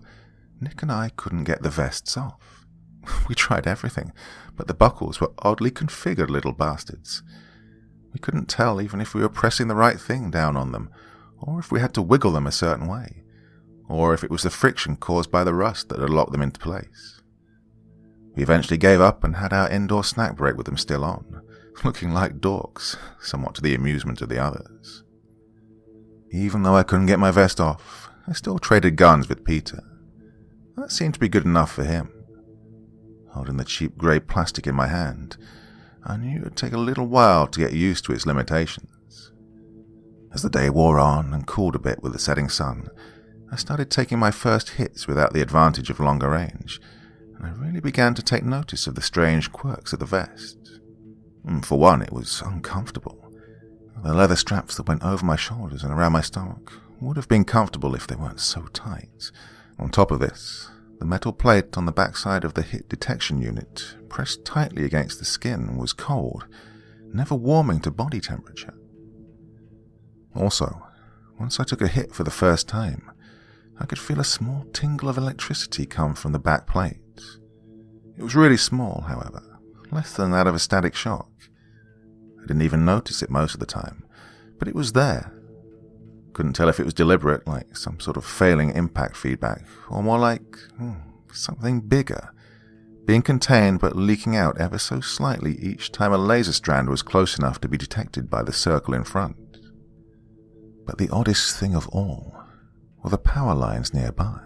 Nick and I couldn't get the vests off. We tried everything, but the buckles were oddly configured little bastards. We couldn't tell even if we were pressing the right thing down on them, or if we had to wiggle them a certain way, or if it was the friction caused by the rust that had locked them into place. We eventually gave up and had our indoor snack break with them still on, looking like dorks, somewhat to the amusement of the others. Even though I couldn't get my vest off, I still traded guns with Peter. That seemed to be good enough for him. Holding the cheap grey plastic in my hand, I knew it would take a little while to get used to its limitations. As the day wore on and cooled a bit with the setting sun, I started taking my first hits without the advantage of longer range, and I really began to take notice of the strange quirks of the vest. For one, it was uncomfortable. The leather straps that went over my shoulders and around my stomach would have been comfortable if they weren't so tight. On top of this, the metal plate on the backside of the hit detection unit, pressed tightly against the skin, was cold, never warming to body temperature. Also, once I took a hit for the first time, I could feel a small tingle of electricity come from the back plate. It was really small, however, less than that of a static shock. I didn't even notice it most of the time, but it was there. Couldn't tell if it was deliberate, like some sort of failing impact feedback, or more like something bigger, being contained but leaking out ever so slightly each time a laser strand was close enough to be detected by the circle in front. But the oddest thing of all were the power lines nearby.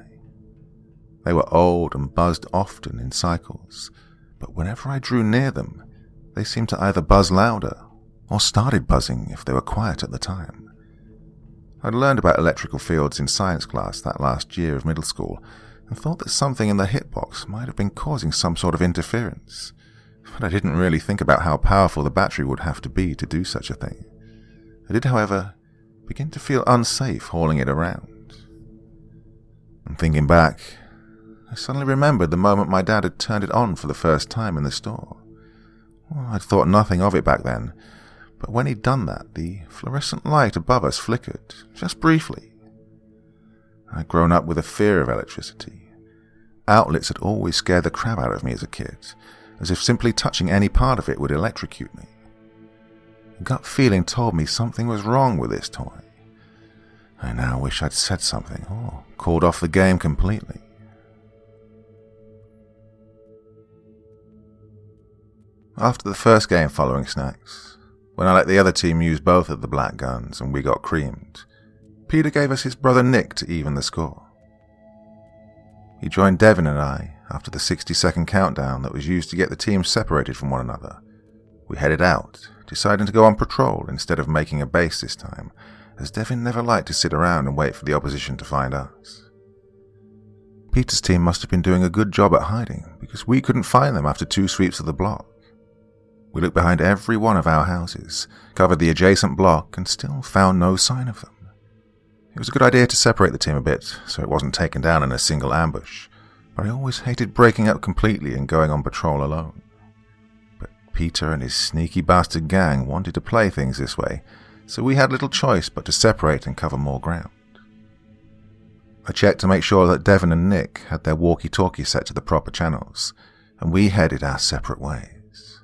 They were old and buzzed often in cycles, but whenever I drew near them, they seemed to either buzz louder or started buzzing if they were quiet at the time. I'd learned about electrical fields in science class that last year of middle school and thought that something in the hitbox might have been causing some sort of interference, but I didn't really think about how powerful the battery would have to be to do such a thing. I did, however, begin to feel unsafe hauling it around. And thinking back, I suddenly remembered the moment my dad had turned it on for the first time in the store. Well, I'd thought nothing of it back then, but when he'd done that, the fluorescent light above us flickered, just briefly. I'd grown up with a fear of electricity. Outlets had always scared the crap out of me as a kid, as if simply touching any part of it would electrocute me. A gut feeling told me something was wrong with this toy. I now wish I'd said something, or called off the game completely. After the first game following snacks, when I let the other team use both of the black guns and we got creamed, Peter gave us his brother Nick to even the score. He joined Devin and I, after the 60-second countdown that was used to get the teams separated from one another, we headed out, deciding to go on patrol instead of making a base this time, as Devin never liked to sit around and wait for the opposition to find us. Peter's team must have been doing a good job at hiding, because we couldn't find them after 2 sweeps of the block. We looked behind every one of our houses, covered the adjacent block, and still found no sign of them. It was a good idea to separate the team a bit, so it wasn't taken down in a single ambush, but I always hated breaking up completely and going on patrol alone. But Peter and his sneaky bastard gang wanted to play things this way, so we had little choice but to separate and cover more ground. I checked to make sure that Devin and Nick had their walkie-talkie set to the proper channels, and we headed our separate ways.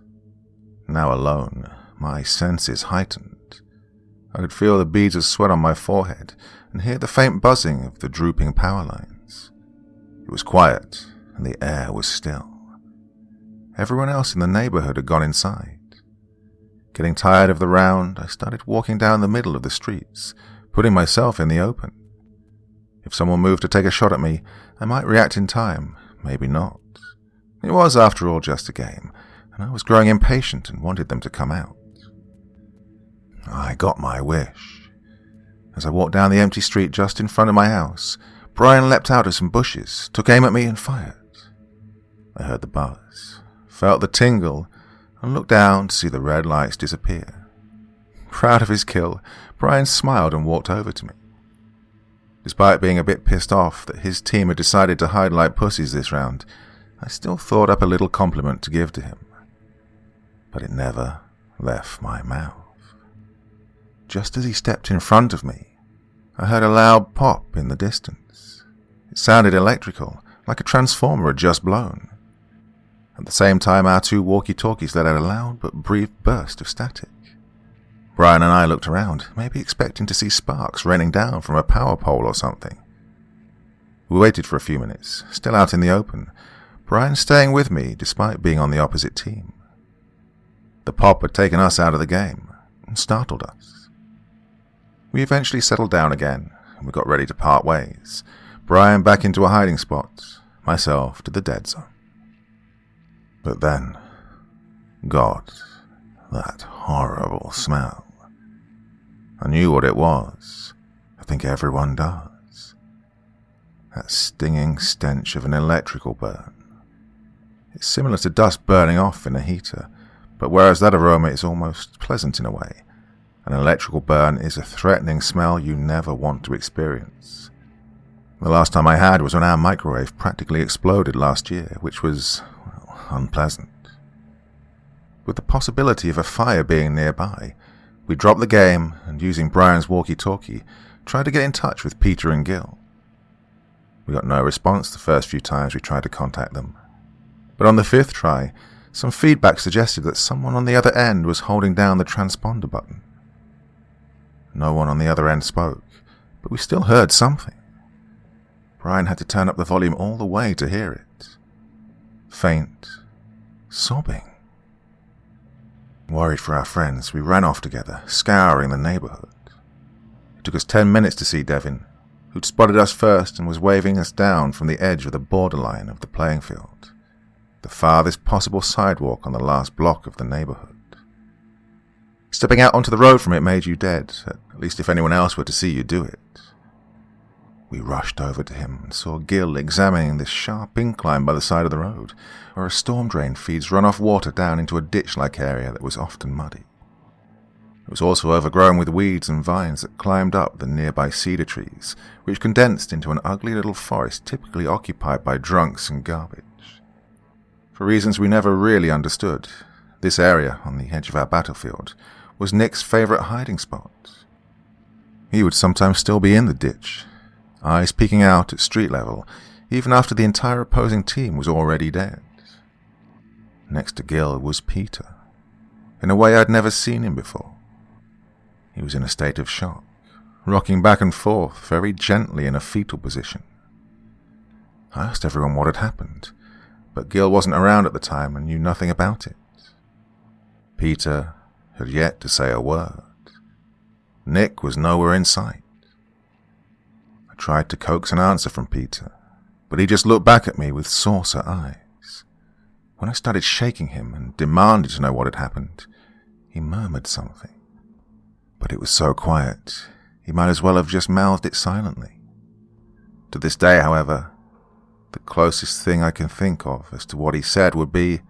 Now alone, my senses heightened. I could feel the beads of sweat on my forehead and hear the faint buzzing of the drooping power lines. It was quiet, and the air was still. Everyone else in the neighborhood had gone inside. Getting tired of the round, I started walking down the middle of the streets, putting myself in the open. If someone moved to take a shot at me, I might react in time, maybe not. It was, after all, just a game, and I was growing impatient and wanted them to come out. I got my wish. As I walked down the empty street just in front of my house, Brian leapt out of some bushes, took aim at me and fired. I heard the buzz, felt the tingle, and looked down to see the red lights disappear. Proud of his kill, Brian smiled and walked over to me. Despite being a bit pissed off that his team had decided to hide like pussies this round, I still thought up a little compliment to give to him. But it never left my mouth. Just as he stepped in front of me, I heard a loud pop in the distance. It sounded electrical, like a transformer had just blown. At the same time, our 2 walkie-talkies let out a loud but brief burst of static. Brian and I looked around, maybe expecting to see sparks raining down from a power pole or something. We waited for a few minutes, still out in the open, Brian staying with me despite being on the opposite team. The pop had taken us out of the game and startled us. We eventually settled down again, and we got ready to part ways. Brian back into a hiding spot, myself to the dead zone. But then, God, that horrible smell. I knew what it was. I think everyone does. That stinging stench of an electrical burn. It's similar to dust burning off in a heater, but whereas that aroma is almost pleasant in a way, an electrical burn is a threatening smell you never want to experience. The last time I had was when our microwave practically exploded last year, which was, well, unpleasant. With the possibility of a fire being nearby, we dropped the game and, using Brian's walkie-talkie, tried to get in touch with Peter and Gil. We got no response the first few times we tried to contact them, but on the 5th try, some feedback suggested that someone on the other end was holding down the transponder button. No one on the other end spoke, but we still heard something. Brian had to turn up the volume all the way to hear it. Faint, sobbing. Worried for our friends, we ran off together, scouring the neighborhood. It took us 10 minutes to see Devin, who'd spotted us first and was waving us down from the edge of the borderline of the playing field, the farthest possible sidewalk on the last block of the neighborhood. Stepping out onto the road from it made you dead, at least if anyone else were to see you do it. We rushed over to him and saw Gil examining this sharp incline by the side of the road, where a storm drain feeds runoff water down into a ditch-like area that was often muddy. It was also overgrown with weeds and vines that climbed up the nearby cedar trees, which condensed into an ugly little forest typically occupied by drunks and garbage. For reasons we never really understood, this area, on the edge of our battlefield, was Nick's favorite hiding spot. He would sometimes still be in the ditch, eyes peeking out at street level, even after the entire opposing team was already dead. Next to Gil was Peter, in a way I'd never seen him before. He was in a state of shock, rocking back and forth very gently in a fetal position. I asked everyone what had happened, but Gil wasn't around at the time and knew nothing about it. Peter had yet to say a word. Nick was nowhere in sight. I tried to coax an answer from Peter, but he just looked back at me with saucer eyes. When I started shaking him and demanded to know what had happened, he murmured something. But it was so quiet, he might as well have just mouthed it silently. To this day, however, the closest thing I can think of as to what he said would be,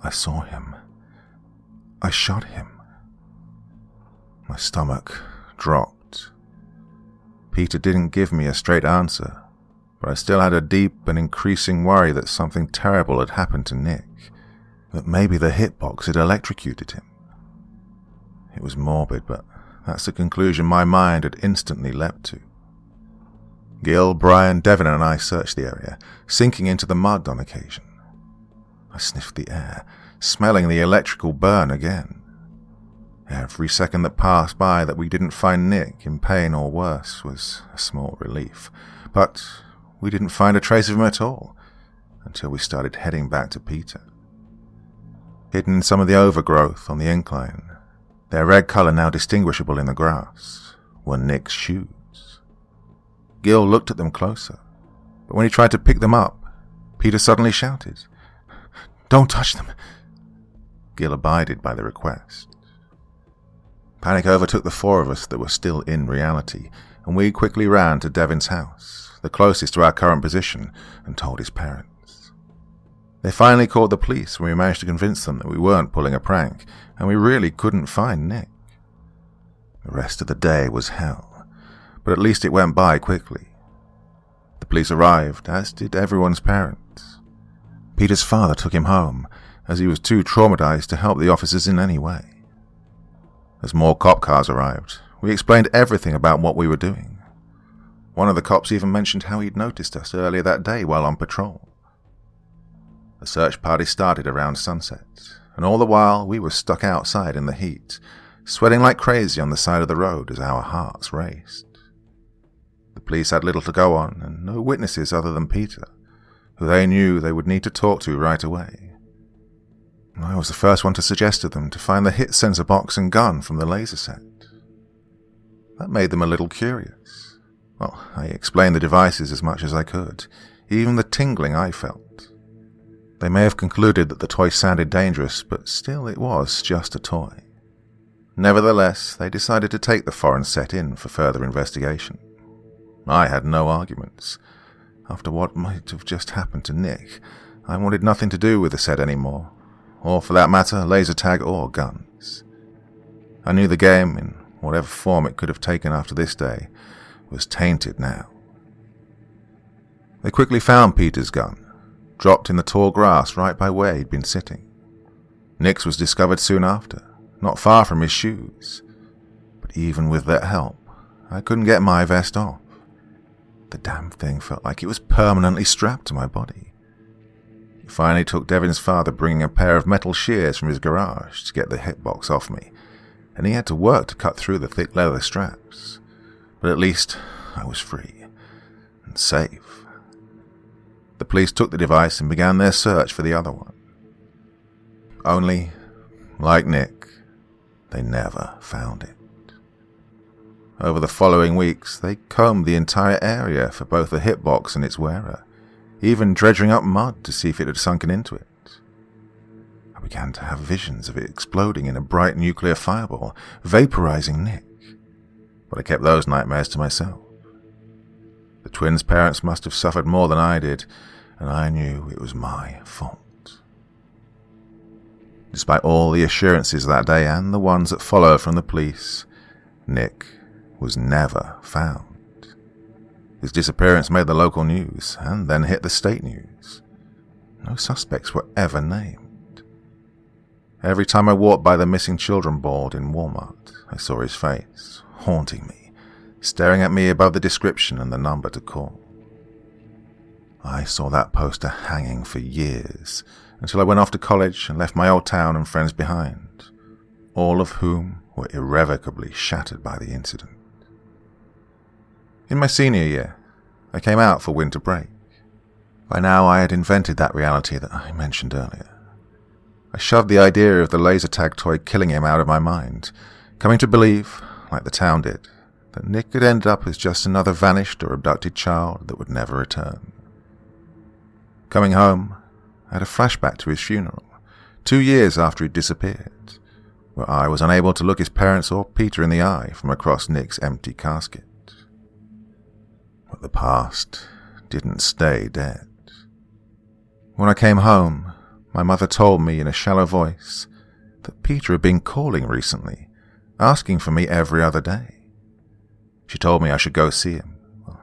"I saw him. I shot him." My stomach dropped. Peter didn't give me a straight answer, but I still had a deep and increasing worry that something terrible had happened to Nick, that maybe the hitbox had electrocuted him. It was morbid, but that's the conclusion my mind had instantly leapt to. Gil, Brian, Devon and I searched the area, sinking into the mud on occasion. I sniffed the air, smelling the electrical burn again. Every second that passed by that we didn't find Nick in pain or worse was a small relief, but we didn't find a trace of him at all until we started heading back to Peter. Hidden in some of the overgrowth on the incline, their red colour now distinguishable in the grass, were Nick's shoes. Gil looked at them closer, but when he tried to pick them up, Peter suddenly shouted, "Don't touch them!" Gil abided by the request. Panic overtook the four of us that were still in reality, and we quickly ran to Devon's house, the closest to our current position, and told his parents. They finally called the police when we managed to convince them that we weren't pulling a prank, and we really couldn't find Nick. The rest of the day was hell, but at least it went by quickly. The police arrived, as did everyone's parents. Peter's father took him home, as he was too traumatized to help the officers in any way. As more cop cars arrived, we explained everything about what we were doing. One of the cops even mentioned how he'd noticed us earlier that day while on patrol. The search party started around sunset, and all the while we were stuck outside in the heat, sweating like crazy on the side of the road as our hearts raced. The police had little to go on, and no witnesses other than Peter, who they knew they would need to talk to right away. I was the first one to suggest to them to find the hit sensor box and gun from the laser set. That made them a little curious. Well, I explained the devices as much as I could, even the tingling I felt. They may have concluded that the toy sounded dangerous, but still it was just a toy. Nevertheless, they decided to take the foreign set in for further investigation. I had no arguments. After what might have just happened to Nick, I wanted nothing to do with the set anymore, or for that matter, laser tag or guns. I knew the game, in whatever form it could have taken after this day, was tainted now. They quickly found Peter's gun, dropped in the tall grass right by where he'd been sitting. Nick's was discovered soon after, not far from his shoes. But even with their help, I couldn't get my vest off. The damn thing felt like it was permanently strapped to my body. It finally took Devon's father bringing a pair of metal shears from his garage to get the hitbox off me, and he had to work to cut through the thick leather straps. But at least I was free and safe. The police took the device and began their search for the other one. Only, like Nick, they never found it. Over the following weeks, they combed the entire area for both the hitbox and its wearer, even dredging up mud to see if it had sunken into it. I began to have visions of it exploding in a bright nuclear fireball, vaporizing Nick, but I kept those nightmares to myself. The twins' parents must have suffered more than I did, and I knew it was my fault. Despite all the assurances that day and the ones that followed from the police, Nick was never found. His disappearance made the local news and then hit the state news. No suspects were ever named. Every time I walked by the missing children board in Walmart, I saw his face, haunting me, staring at me above the description and the number to call. I saw that poster hanging for years, until I went off to college and left my old town and friends behind, all of whom were irrevocably shattered by the incident. In my senior year, I came out for winter break. By now I had invented that reality that I mentioned earlier. I shoved the idea of the laser tag toy killing him out of my mind, coming to believe, like the town did, that Nick had ended up as just another vanished or abducted child that would never return. Coming home, I had a flashback to his funeral, 2 years after he'd disappeared, where I was unable to look his parents or Peter in the eye from across Nick's empty casket. But the past didn't stay dead. When I came home, my mother told me in a shallow voice that Peter had been calling recently, asking for me every other day. She told me I should go see him. Well,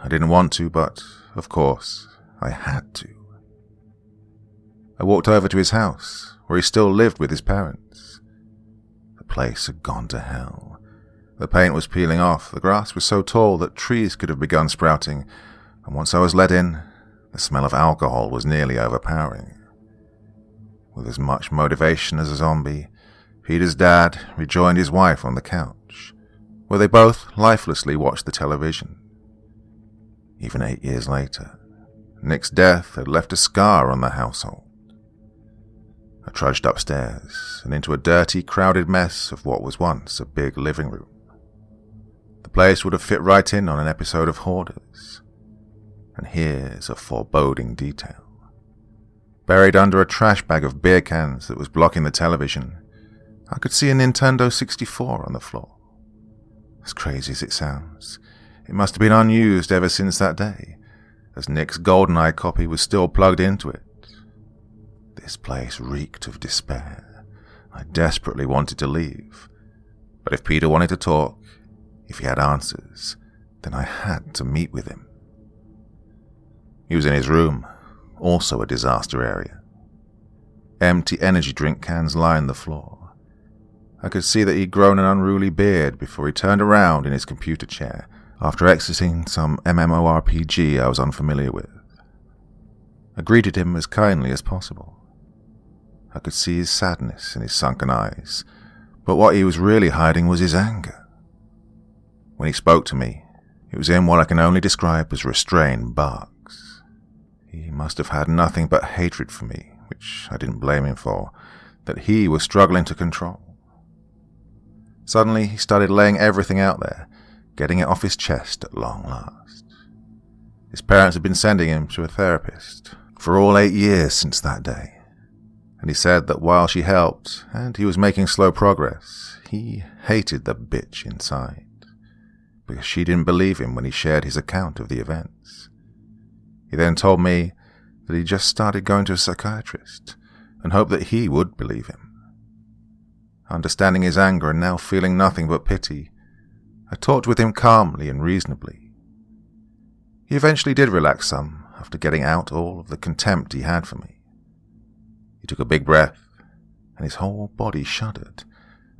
I didn't want to, but, of course, I had to. I walked over to his house, where he still lived with his parents. The place had gone to hell. The paint was peeling off, the grass was so tall that trees could have begun sprouting, and once I was let in, the smell of alcohol was nearly overpowering. With as much motivation as a zombie, Peter's dad rejoined his wife on the couch, where they both lifelessly watched the television. Even 8 years later, Nick's death had left a scar on the household. I trudged upstairs and into a dirty, crowded mess of what was once a big living room. The place would have fit right in on an episode of Hoarders. And here's a foreboding detail. Buried under a trash bag of beer cans that was blocking the television, I could see a Nintendo 64 on the floor. As crazy as it sounds, it must have been unused ever since that day, as Nick's GoldenEye copy was still plugged into it. This place reeked of despair. I desperately wanted to leave, but if Peter wanted to talk, if he had answers, then I had to meet with him. He was in his room, also a disaster area. Empty energy drink cans lined the floor. I could see that he'd grown an unruly beard before he turned around in his computer chair after exiting some MMORPG I was unfamiliar with. I greeted him as kindly as possible. I could see his sadness in his sunken eyes, but what he was really hiding was his anger. When he spoke to me, it was in what I can only describe as restrained barks. He must have had nothing but hatred for me, which I didn't blame him for, that he was struggling to control. Suddenly, he started laying everything out there, getting it off his chest at long last. His parents had been sending him to a therapist for all 8 years since that day, and he said that while she helped, and he was making slow progress, he hated the bitch inside, because she didn't believe him when he shared his account of the events. He then told me that he just started going to a psychiatrist, and hoped that he would believe him. Understanding his anger and now feeling nothing but pity, I talked with him calmly and reasonably. He eventually did relax some after getting out all of the contempt he had for me. He took a big breath, and his whole body shuddered,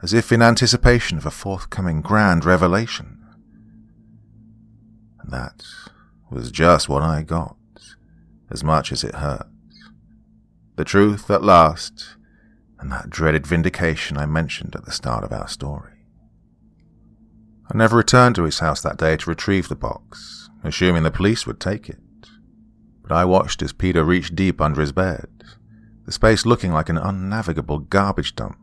as if in anticipation of a forthcoming grand revelation. And that was just what I got, as much as it hurt. The truth at last, and that dreaded vindication I mentioned at the start of our story. I never returned to his house that day to retrieve the box, assuming the police would take it. But I watched as Peter reached deep under his bed, the space looking like an unnavigable garbage dump,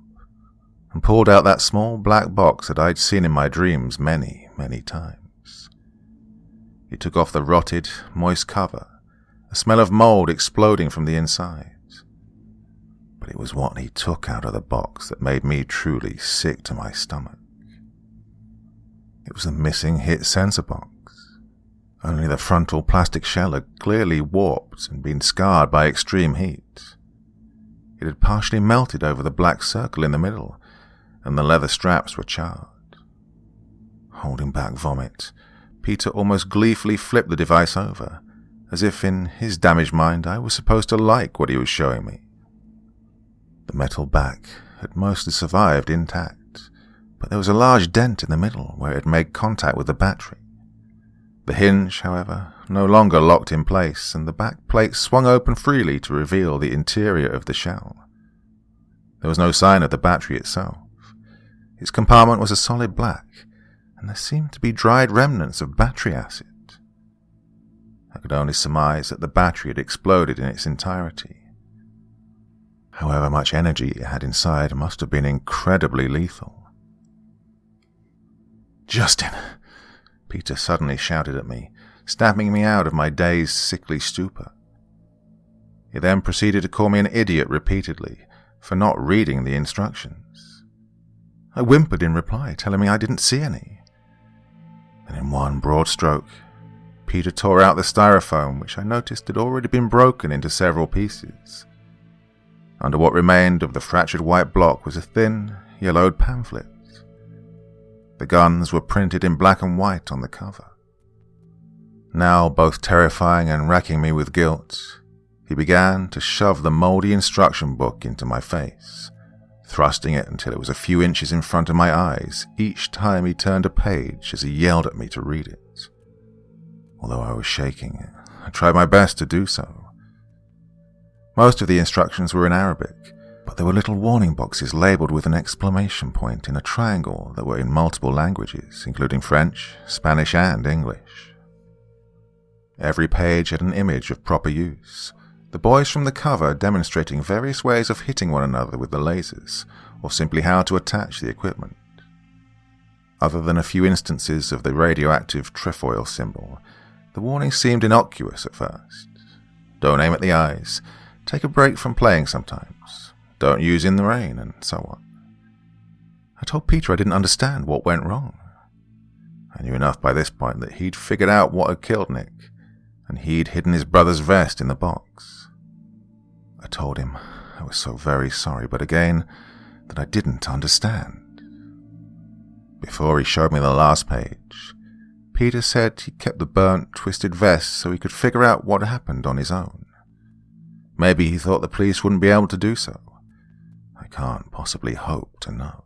and pulled out that small black box that I'd seen in my dreams many, many times. He took off the rotted, moist cover, a smell of mold exploding from the inside. But it was what he took out of the box that made me truly sick to my stomach. It was the missing hit sensor box. Only the frontal plastic shell had clearly warped and been scarred by extreme heat. It had partially melted over the black circle in the middle, and the leather straps were charred. Holding back vomit, Peter almost gleefully flipped the device over, as if in his damaged mind I was supposed to like what he was showing me. The metal back had mostly survived intact, but there was a large dent in the middle where it had made contact with the battery. The hinge, however, no longer locked in place, and the back plate swung open freely to reveal the interior of the shell. There was no sign of the battery itself. Its compartment was a solid black, and there seemed to be dried remnants of battery acid. I could only surmise that the battery had exploded in its entirety. However much energy it had inside must have been incredibly lethal. "Justin!" Peter suddenly shouted at me, snapping me out of my dazed, sickly stupor. He then proceeded to call me an idiot repeatedly for not reading the instructions. I whimpered in reply, telling me I didn't see any. And in one broad stroke, Peter tore out the styrofoam, which I noticed had already been broken into several pieces. Under what remained of the fractured white block was a thin, yellowed pamphlet. The guns were printed in black and white on the cover. Now both terrifying and racking me with guilt, he began to shove the mouldy instruction book into my face, thrusting it until it was a few inches in front of my eyes each time he turned a page as he yelled at me to read it. Although I was shaking, I tried my best to do so. Most of the instructions were in Arabic, but there were little warning boxes labelled with an exclamation point in a triangle that were in multiple languages, including French, Spanish, and English. Every page had an image of proper use, the boys from the cover demonstrating various ways of hitting one another with the lasers, or simply how to attach the equipment. Other than a few instances of the radioactive trefoil symbol, the warning seemed innocuous at first. Don't aim at the eyes, take a break from playing sometimes, don't use in the rain, and so on. I told Peter I didn't understand what went wrong. I knew enough by this point that he'd figured out what had killed Nick, and he'd hidden his brother's vest in the box. I told him I was so very sorry, but again, that I didn't understand. Before he showed me the last page, Peter said he kept the burnt, twisted vest so he could figure out what happened on his own. Maybe he thought the police wouldn't be able to do so. I can't possibly hope to know.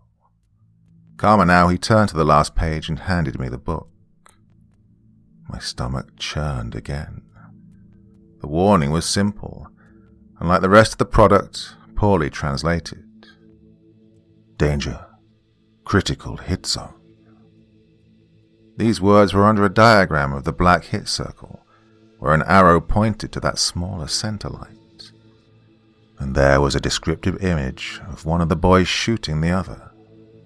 Calmer now, he turned to the last page and handed me the book. My stomach churned again. The warning was simple, and like the rest of the product, poorly translated. Danger. Critical hit zone. These words were under a diagram of the black hit circle, where an arrow pointed to that smaller center light. And there was a descriptive image of one of the boys shooting the other,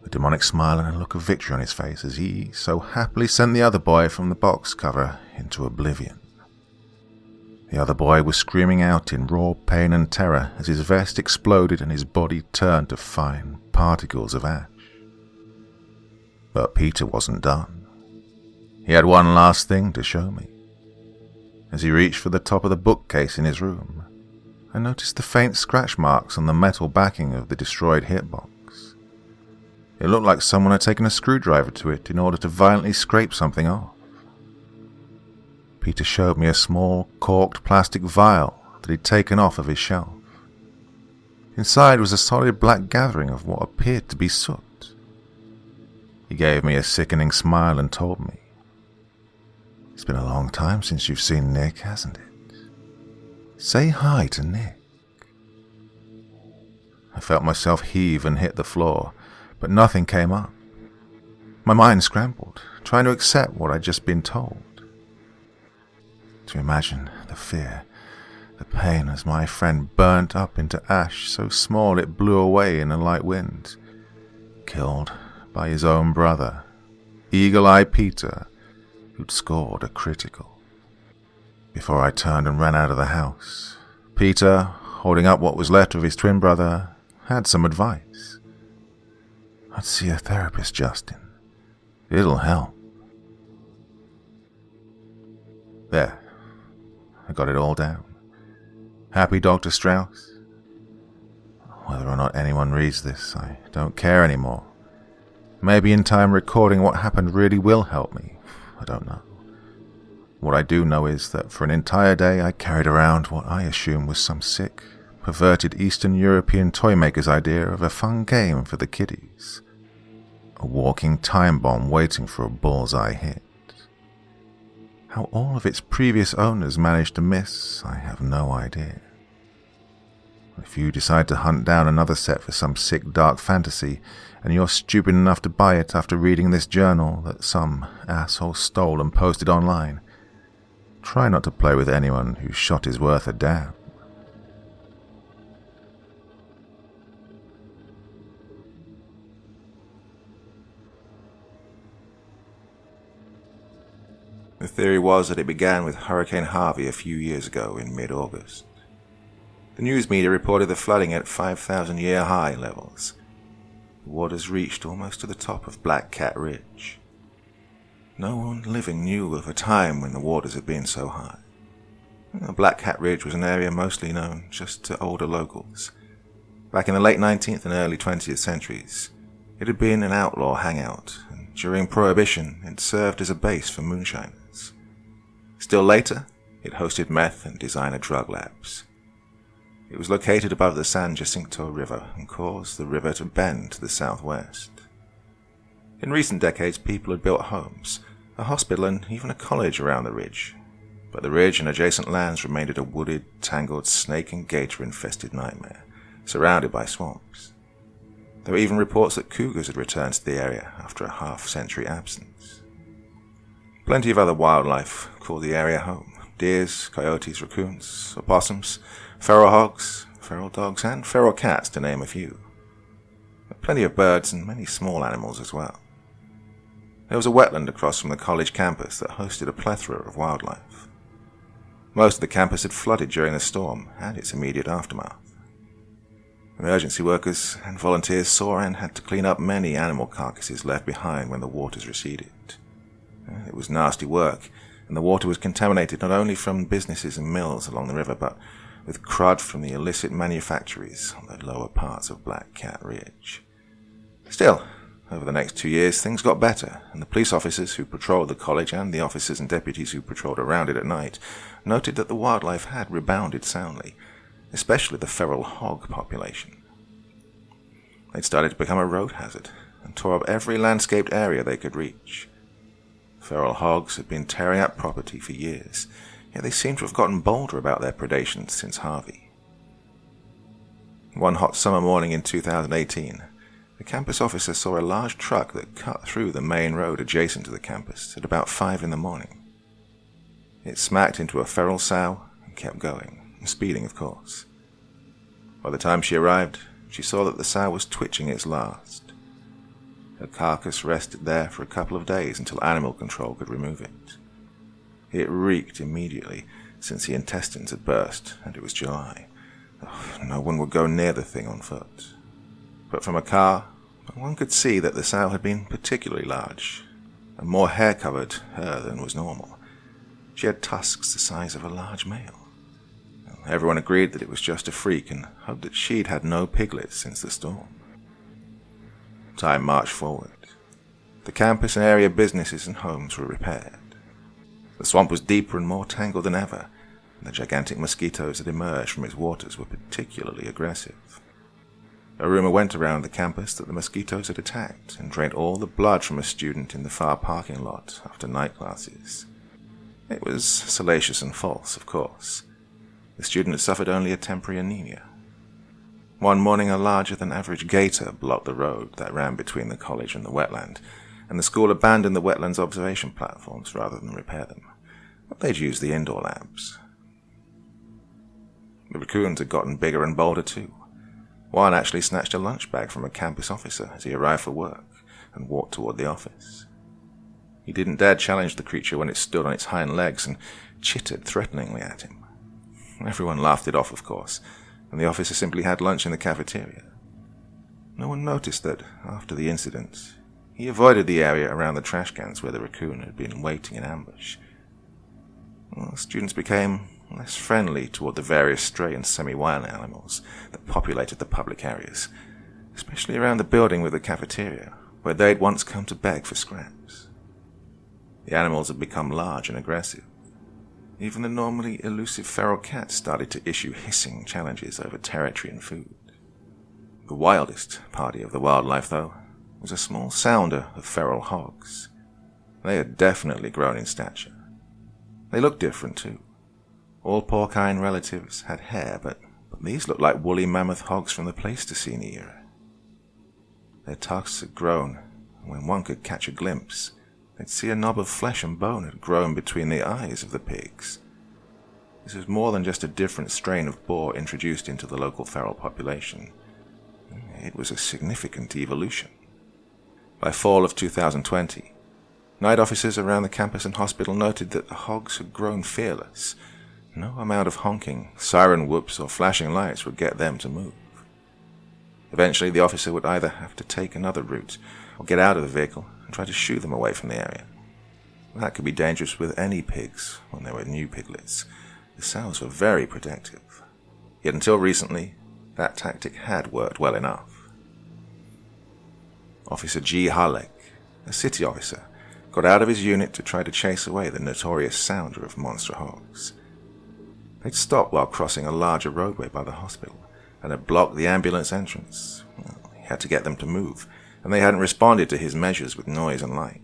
a demonic smile and a look of victory on his face as he so happily sent the other boy from the box cover into oblivion. The other boy was screaming out in raw pain and terror as his vest exploded and his body turned to fine particles of ash. But Peter wasn't done. He had one last thing to show me. As he reached for the top of the bookcase in his room, I noticed the faint scratch marks on the metal backing of the destroyed hitbox. It looked like someone had taken a screwdriver to it in order to violently scrape something off. Peter showed me a small, corked plastic vial that he'd taken off of his shelf. Inside was a solid black gathering of what appeared to be soot. He gave me a sickening smile and told me, "It's been a long time since you've seen Nick, hasn't it? Say hi to Nick." I felt myself heave and hit the floor, but nothing came up. My mind scrambled, trying to accept what I'd just been told. To imagine the fear, the pain as my friend burnt up into ash so small it blew away in a light wind, killed by his own brother, Eagle-Eye Peter, who'd scored a critical. Before I turned and ran out of the house, Peter, holding up what was left of his twin brother, had some advice. "I'd see a therapist, Justin. It'll help." There. I got it all down. Happy, Dr. Strauss? Whether or not anyone reads this, I don't care anymore. Maybe in time recording what happened really will help me. I don't know. What I do know is that for an entire day I carried around what I assume was some sick, perverted Eastern European toy maker's idea of a fun game for the kiddies. A walking time bomb waiting for a bullseye hit. How all of its previous owners managed to miss, I have no idea. If you decide to hunt down another set for some sick dark fantasy, and you're stupid enough to buy it after reading this journal that some asshole stole and posted online, try not to play with anyone whose shot is worth a damn. The theory was that it began with Hurricane Harvey a few years ago in mid-August. The news media reported the flooding at 5,000-year high levels. The waters reached almost to the top of Black Cat Ridge. No one living knew of a time when the waters had been so high. Black Cat Ridge was an area mostly known just to older locals. Back in the late 19th and early 20th centuries, it had been an outlaw hangout, and during Prohibition it served as a base for moonshiners. Still later, it hosted meth and designer drug labs. It was located above the San Jacinto River and caused the river to bend to the southwest. In recent decades, people had built homes, a hospital, and even a college around the ridge. But the ridge and adjacent lands remained a wooded, tangled, snake and gator-infested nightmare, surrounded by swamps. There were even reports that cougars had returned to the area after a half-century absence. Plenty of other wildlife called the area home: deers, coyotes, raccoons, opossums, feral hogs, feral dogs, and feral cats, to name a few. But plenty of birds and many small animals as well. There was a wetland across from the college campus that hosted a plethora of wildlife. Most of the campus had flooded during the storm and its immediate aftermath. Emergency workers and volunteers saw and had to clean up many animal carcasses left behind when the waters receded. It was nasty work, and the water was contaminated not only from businesses and mills along the river, but with crud from the illicit manufactories on the lower parts of Black Cat Ridge. Still, over the next 2 years, things got better, and the police officers who patrolled the college and the officers and deputies who patrolled around it at night noted that the wildlife had rebounded soundly, especially the feral hog population. They'd started to become a road hazard and tore up every landscaped area they could reach. Feral hogs had been tearing up property for years, yet they seemed to have gotten bolder about their predations since Harvey. One hot summer morning in 2018, the campus officer saw a large truck that cut through the main road adjacent to the campus at about 5 in the morning. It smacked into a feral sow and kept going, speeding of course. By the time she arrived, she saw that the sow was twitching its last. Her carcass rested there for a couple of days until animal control could remove it. It reeked immediately, since the intestines had burst, and it was July. No one would go near the thing on foot. But from a car, one could see that the sow had been particularly large, and more hair-covered her than was normal. She had tusks the size of a large male. Everyone agreed that it was just a freak and hoped that she'd had no piglets since the storm. Time marched forward. The campus and area businesses and homes were repaired. The swamp was deeper and more tangled than ever, and the gigantic mosquitoes that emerged from its waters were particularly aggressive. A rumor went around the campus that the mosquitoes had attacked and drained all the blood from a student in the far parking lot after night classes. It was salacious and false, of course. The student had suffered only a temporary anemia. One morning, a larger-than-average gator blocked the road that ran between the college and the wetland, and the school abandoned the wetland's observation platforms rather than repair them. But they'd use the indoor labs. The raccoons had gotten bigger and bolder too. One actually snatched a lunch bag from a campus officer as he arrived for work and walked toward the office. He didn't dare challenge the creature when it stood on its hind legs and chittered threateningly at him. Everyone laughed it off, of course, and the officer simply had lunch in the cafeteria. No one noticed that, after the incident, he avoided the area around the trash cans where the raccoon had been waiting in ambush. Students became less friendly toward the various stray and semi-wild animals that populated the public areas, especially around the building with the cafeteria, where they'd once come to beg for scraps. The animals had become large and aggressive. Even the normally elusive feral cats started to issue hissing challenges over territory and food. The wildest party of the wildlife, though, was a small sounder of feral hogs. They had definitely grown in stature. They looked different, too. All porcine relatives had hair, but these looked like woolly mammoth hogs from the Pleistocene era. Their tusks had grown, and when one could catch a glimpse, they'd see a knob of flesh and bone had grown between the eyes of the pigs. This was more than just a different strain of boar introduced into the local feral population. It was a significant evolution. By fall of 2020, night officers around the campus and hospital noted that the hogs had grown fearless. no amount of honking, siren whoops, or flashing lights would get them to move. Eventually, the officer would either have to take another route or get out of the vehicle and try to shoo them away from the area. That could be dangerous with any pigs when they were new piglets. The sounds were very protective. Yet until recently, that tactic had worked well enough. Officer G. Halleck, a city officer, got out of his unit to try to chase away the notorious sounder of monster hogs. They'd stopped while crossing a larger roadway by the hospital and had blocked the ambulance entrance. Well, he had to get them to move, and they hadn't responded to his measures with noise and light.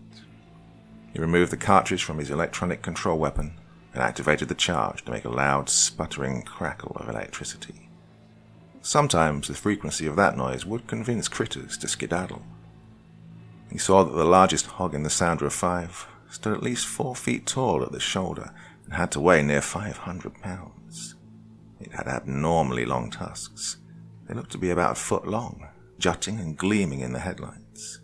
He removed the cartridge from his electronic control weapon and activated the charge to make a loud, sputtering crackle of electricity. Sometimes the frequency of that noise would convince critters to skedaddle. He saw that the largest hog in the sounder of 5 stood at least 4 feet tall at the shoulder and had to weigh near 500 pounds. It had abnormally long tusks. They looked to be about a foot long, jutting and gleaming in the headlights.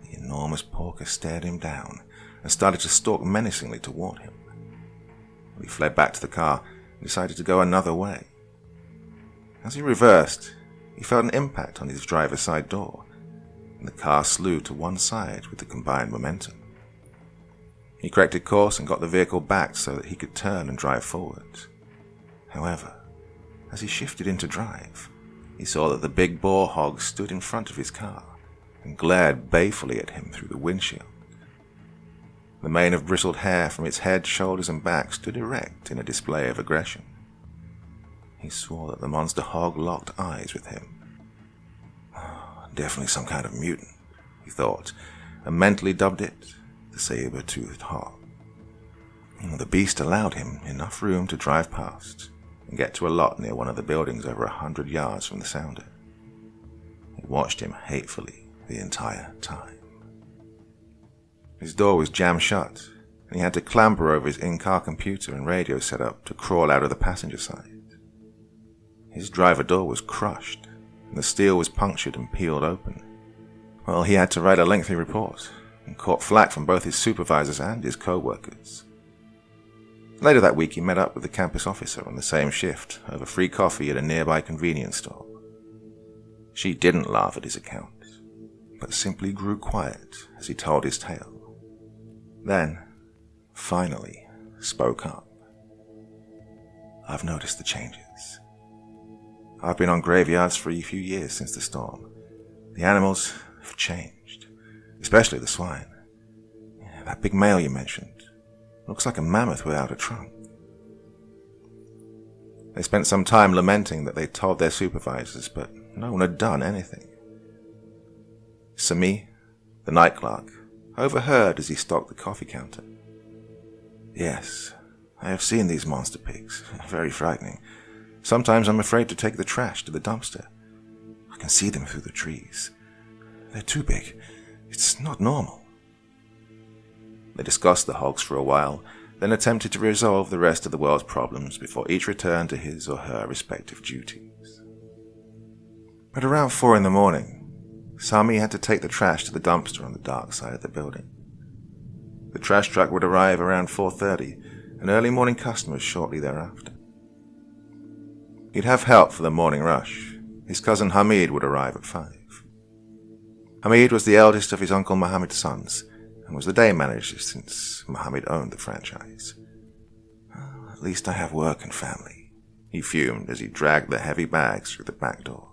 The enormous porker stared him down and started to stalk menacingly toward him. He fled back to the car and decided to go another way. As he reversed, he felt an impact on his driver's side door, and the car slewed to one side with the combined momentum. He corrected course and got the vehicle back so that he could turn and drive forward. However, as he shifted into drive, he saw that the big boar hog stood in front of his car and glared balefully at him through the windshield. The mane of bristled hair from its head, shoulders, and back stood erect in a display of aggression. He swore that the monster hog locked eyes with him. Definitely some kind of mutant, he thought, and mentally dubbed it the saber-toothed hog. The beast allowed him enough room to drive past and get to a lot near one of the buildings over 100 yards from the sounder. He watched him hatefully the entire time. His door was jammed shut, and he had to clamber over his in-car computer and radio setup to crawl out of the passenger side. His driver door was crushed, and the steel was punctured and peeled open. Well, he had to write a lengthy report, and caught flack from both his supervisors and his co-workers. Later that week, he met up with the campus officer on the same shift over free coffee at a nearby convenience store. She didn't laugh at his account, but simply grew quiet as he told his tale. Then, finally, spoke up. "I've noticed the changes. I've been on graveyards for a few years since the storm. The animals have changed, especially the swine. That big male you mentioned looks like a mammoth without a trunk." They spent some time lamenting that they told their supervisors, but no one had done anything. Sami, the night clerk, overheard as he stocked the coffee counter. "Yes, I have seen these monster pigs. Very frightening. Sometimes I'm afraid to take the trash to the dumpster. I can see them through the trees. They're too big. It's not normal." They discussed the hogs for a while, then attempted to resolve the rest of the world's problems before each returned to his or her respective duties. At around 4 in the morning, Sami had to take the trash to the dumpster on the dark side of the building. The trash truck would arrive around 4:30, and early morning customers shortly thereafter. He'd have help for the morning rush. His cousin Hamid would arrive at 5. Hamid was the eldest of his uncle Mohammed's sons, and was the day manager since Mohammed owned the franchise. "Well, at least I have work and family," he fumed as he dragged the heavy bags through the back door.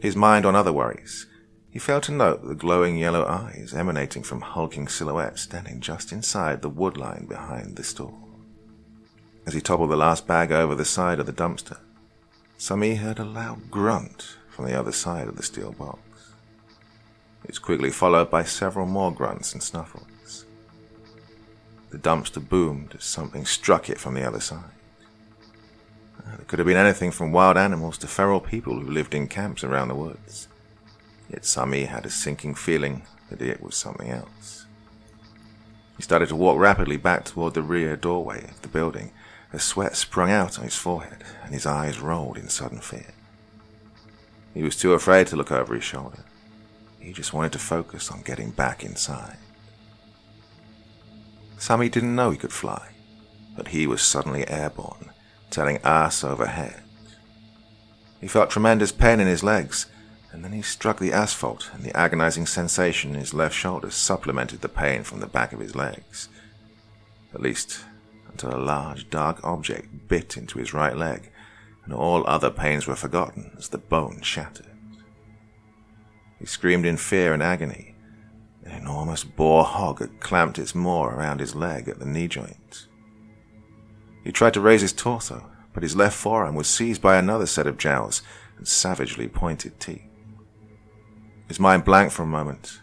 His mind on other worries, he failed to note the glowing yellow eyes emanating from hulking silhouettes standing just inside the wood line behind the store. As he toppled the last bag over the side of the dumpster, Sami heard a loud grunt from the other side of the steel box. It was quickly followed by several more grunts and snuffles. The dumpster boomed as something struck it from the other side. It could have been anything from wild animals to feral people who lived in camps around the woods. Yet Sami had a sinking feeling that it was something else. He started to walk rapidly back toward the rear doorway of the building as sweat sprung out on his forehead and his eyes rolled in sudden fear. He was too afraid to look over his shoulder. He just wanted to focus on getting back inside. Sami didn't know he could fly, but he was suddenly airborne, turning ass over head. He felt tremendous pain in his legs, and then he struck the asphalt, and the agonizing sensation in his left shoulder supplemented the pain from the back of his legs. At least, until a large, dark object bit into his right leg, and all other pains were forgotten as the bone shattered. He screamed in fear and agony. An enormous boar hog had clamped its maw around his leg at the knee joint. He tried to raise his torso, but his left forearm was seized by another set of jowls and savagely pointed teeth. His mind blanked for a moment,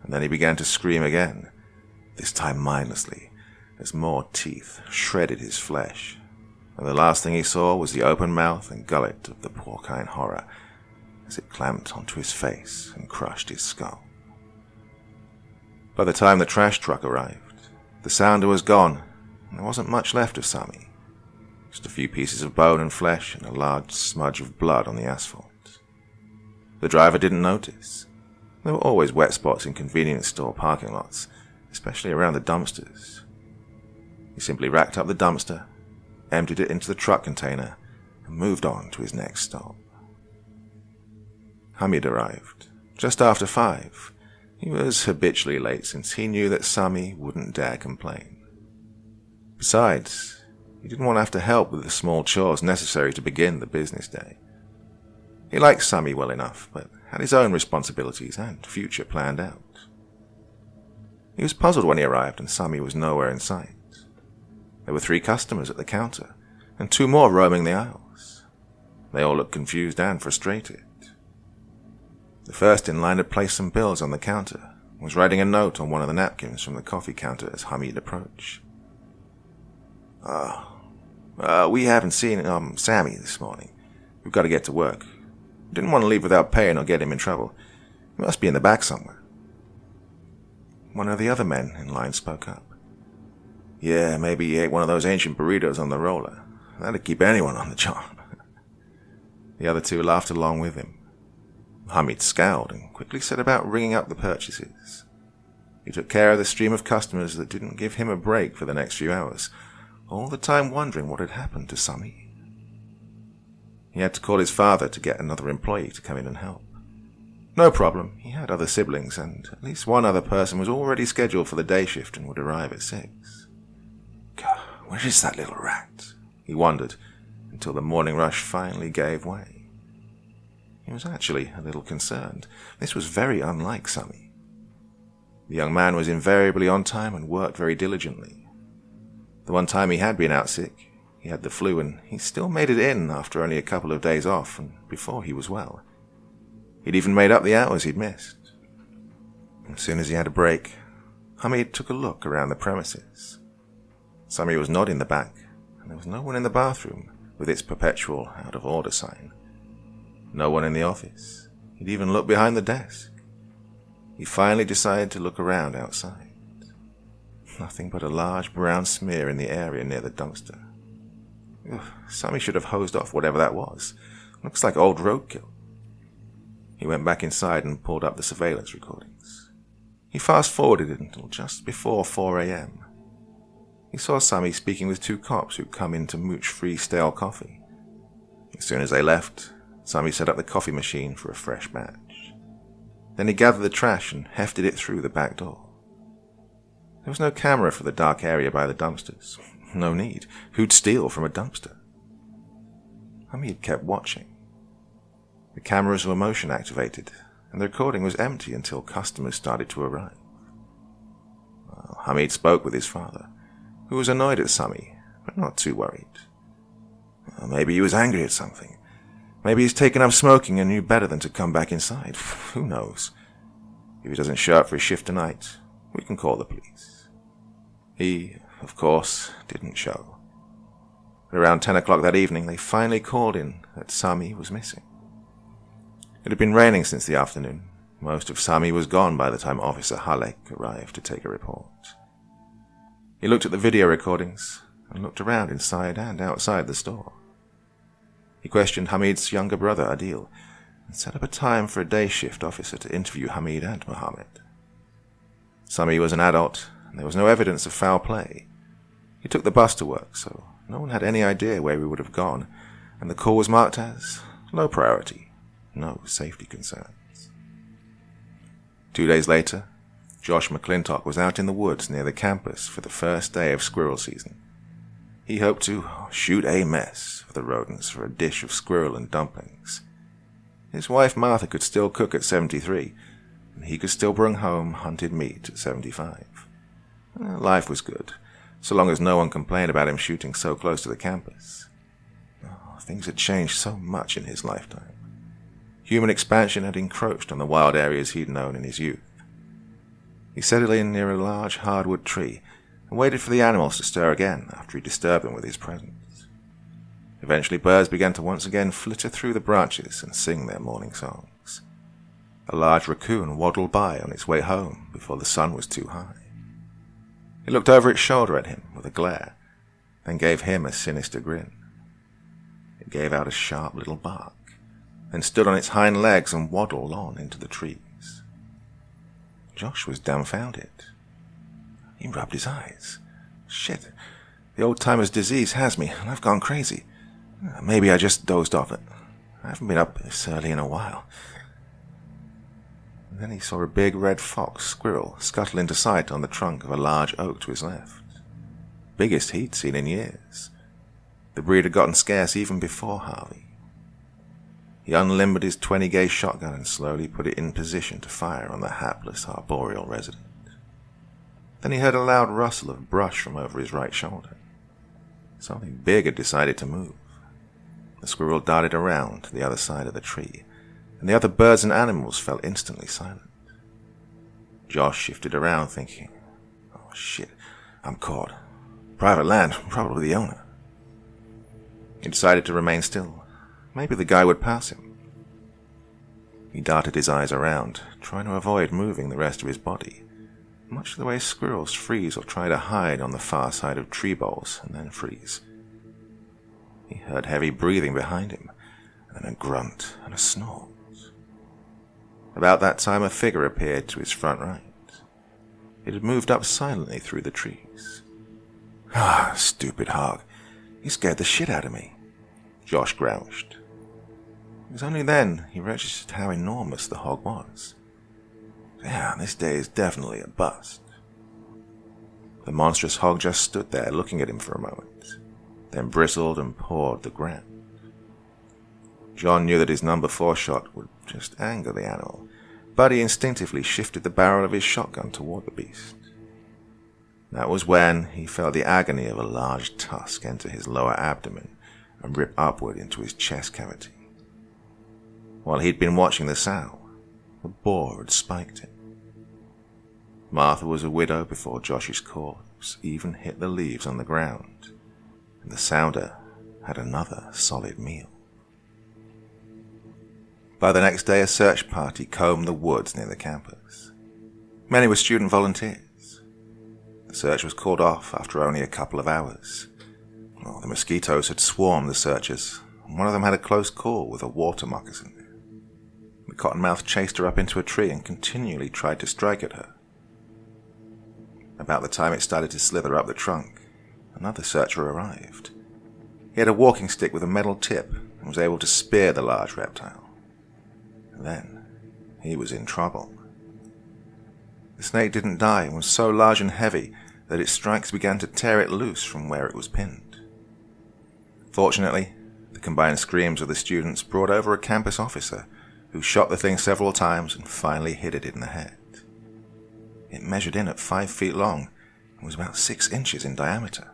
and then he began to scream again, this time mindlessly, as more teeth shredded his flesh, and the last thing he saw was the open mouth and gullet of the porcine horror as it clamped onto his face and crushed his skull. By the time the trash truck arrived, the sounder was gone, and there wasn't much left of Sammy. Just a few pieces of bone and flesh and a large smudge of blood on the asphalt. The driver didn't notice. There were always wet spots in convenience store parking lots, especially around the dumpsters. He simply racked up the dumpster, emptied it into the truck container, and moved on to his next stop. Hamid arrived, just after 5. He was habitually late since he knew that Sammy wouldn't dare complain. Besides, he didn't want to have to help with the small chores necessary to begin the business day. He liked Sammy well enough, but had his own responsibilities and future planned out. He was puzzled when he arrived and Sammy was nowhere in sight. There were 3 customers at the counter, and 2 more roaming the aisles. They all looked confused and frustrated. The first in line had placed some bills on the counter, and was writing a note on one of the napkins from the coffee counter as Hamid approached. We haven't seen Sammy this morning. We've got to get to work. Didn't want to leave without paying or get him in trouble. He must be in the back somewhere. One of the other men in line spoke up. Yeah, maybe he ate one of those ancient burritos on the roller. That'd keep anyone on the job. The other 2 laughed along with him. Hamid scowled and quickly set about ringing up the purchases. He took care of the stream of customers that didn't give him a break for the next few hours, all the time wondering what had happened to Sammy. He had to call his father to get another employee to come in and help. No problem, he had other siblings, and at least one other person was already scheduled for the day shift and would arrive at 6. God, where is that little rat? He wondered, until the morning rush finally gave way. He was actually a little concerned. This was very unlike Sammy. The young man was invariably on time and worked very diligently. The one time he had been out sick, he had the flu, and he still made it in after only a couple of days off and before he was well. He'd even made up the hours he'd missed. As soon as he had a break, Hamid took a look around the premises. Sammy was not in the back, and there was no one in the bathroom with its perpetual out-of-order sign. No one in the office. He'd even looked behind the desk. He finally decided to look around outside. Nothing but a large brown smear in the area near the dumpster. Ugh, Sammy should have hosed off whatever that was. Looks like old roadkill. He went back inside and pulled up the surveillance recordings. He fast-forwarded it until just before 4 a.m. He saw Sammy speaking with 2 cops who'd come in to mooch free stale coffee. As soon as they left, Sammy set up the coffee machine for a fresh batch. Then he gathered the trash and hefted it through the back door. There was no camera for the dark area by the dumpsters. No need. Who'd steal from a dumpster? Hamid kept watching. The cameras were motion activated, and the recording was empty until customers started to arrive. Well, Hamid spoke with his father, who was annoyed at Sammy, but not too worried. Well, maybe he was angry at something. Maybe he's taken up smoking and knew better than to come back inside. Who knows? If he doesn't show up for his shift tonight, we can call the police. He, of course, didn't show. At around 10 o'clock that evening, they finally called in that Sammy was missing. It had been raining since the afternoon. Most of Sammy was gone by the time Officer Halek arrived to take a report. He looked at the video recordings and looked around inside and outside the store. He questioned Hamid's younger brother, Adil, and set up a time for a day shift officer to interview Hamid and Mohammed. Sammy was an adult, and there was no evidence of foul play. He took the bus to work, so no one had any idea where he would have gone, and the call was marked as low priority, no safety concerns. 2 days later, Josh McClintock was out in the woods near the campus for the first day of squirrel season. He hoped to shoot a mess for the rodents for a dish of squirrel and dumplings. His wife Martha could still cook at 73, and he could still bring home hunted meat at 75. Life was good, so long as no one complained about him shooting so close to the campus. Things had changed so much in his lifetime. Human expansion had encroached on the wild areas he'd known in his youth. He settled in near a large hardwood tree and waited for the animals to stir again after he disturbed them with his presence. Eventually birds began to once again flitter through the branches and sing their morning songs. A large raccoon waddled by on its way home before the sun was too high. It looked over its shoulder at him with a glare, then gave him a sinister grin. It gave out a sharp little bark, then stood on its hind legs and waddled on into the trees. Josh was dumbfounded. He rubbed his eyes. Shit, the old-timer's disease has me, and I've gone crazy. Maybe I just dozed off it. I haven't been up this early in a while. And then he saw a big red fox squirrel scuttle into sight on the trunk of a large oak to his left. Biggest he'd seen in years. The breed had gotten scarce even before Harvey. He unlimbered his 20-gauge shotgun and slowly put it in position to fire on the hapless arboreal resident. Then he heard a loud rustle of brush from over his right shoulder. Something big had decided to move. The squirrel darted around to the other side of the tree, and the other birds and animals fell instantly silent. Josh shifted around thinking, oh shit, I'm caught. Private land, probably the owner. He decided to remain still. Maybe the guy would pass him. He darted his eyes around, trying to avoid moving the rest of his body, much the way squirrels freeze or try to hide on the far side of tree boles and then freeze. He heard heavy breathing behind him, and then a grunt and a snort. About that time a figure appeared to his front right. It had moved up silently through the trees. Stupid hog. He scared the shit out of me, Josh grouched. It was only then he registered how enormous the hog was. Yeah, this day is definitely a bust. The monstrous hog just stood there looking at him for a moment, then bristled and pawed the ground. John knew that his number 4 shot would just anger the animal, but he instinctively shifted the barrel of his shotgun toward the beast. That was when he felt the agony of a large tusk enter his lower abdomen and rip upward into his chest cavity. While he'd been watching the sow, the boar had spiked him. Martha was a widow before Josh's corpse even hit the leaves on the ground, and the sounder had another solid meal. By the next day, a search party combed the woods near the campus. Many were student volunteers. The search was called off after only a couple of hours. The mosquitoes had swarmed the searchers, and one of them had a close call with a water moccasin. The cottonmouth chased her up into a tree and continually tried to strike at her. About the time it started to slither up the trunk, another searcher arrived. He had a walking stick with a metal tip and was able to spear the large reptile. And then he was in trouble. The snake didn't die and was so large and heavy that its strikes began to tear it loose from where it was pinned. Fortunately, the combined screams of the students brought over a campus officer who shot the thing several times and finally hit it in the head. It measured in at 5 feet long and was about 6 inches in diameter.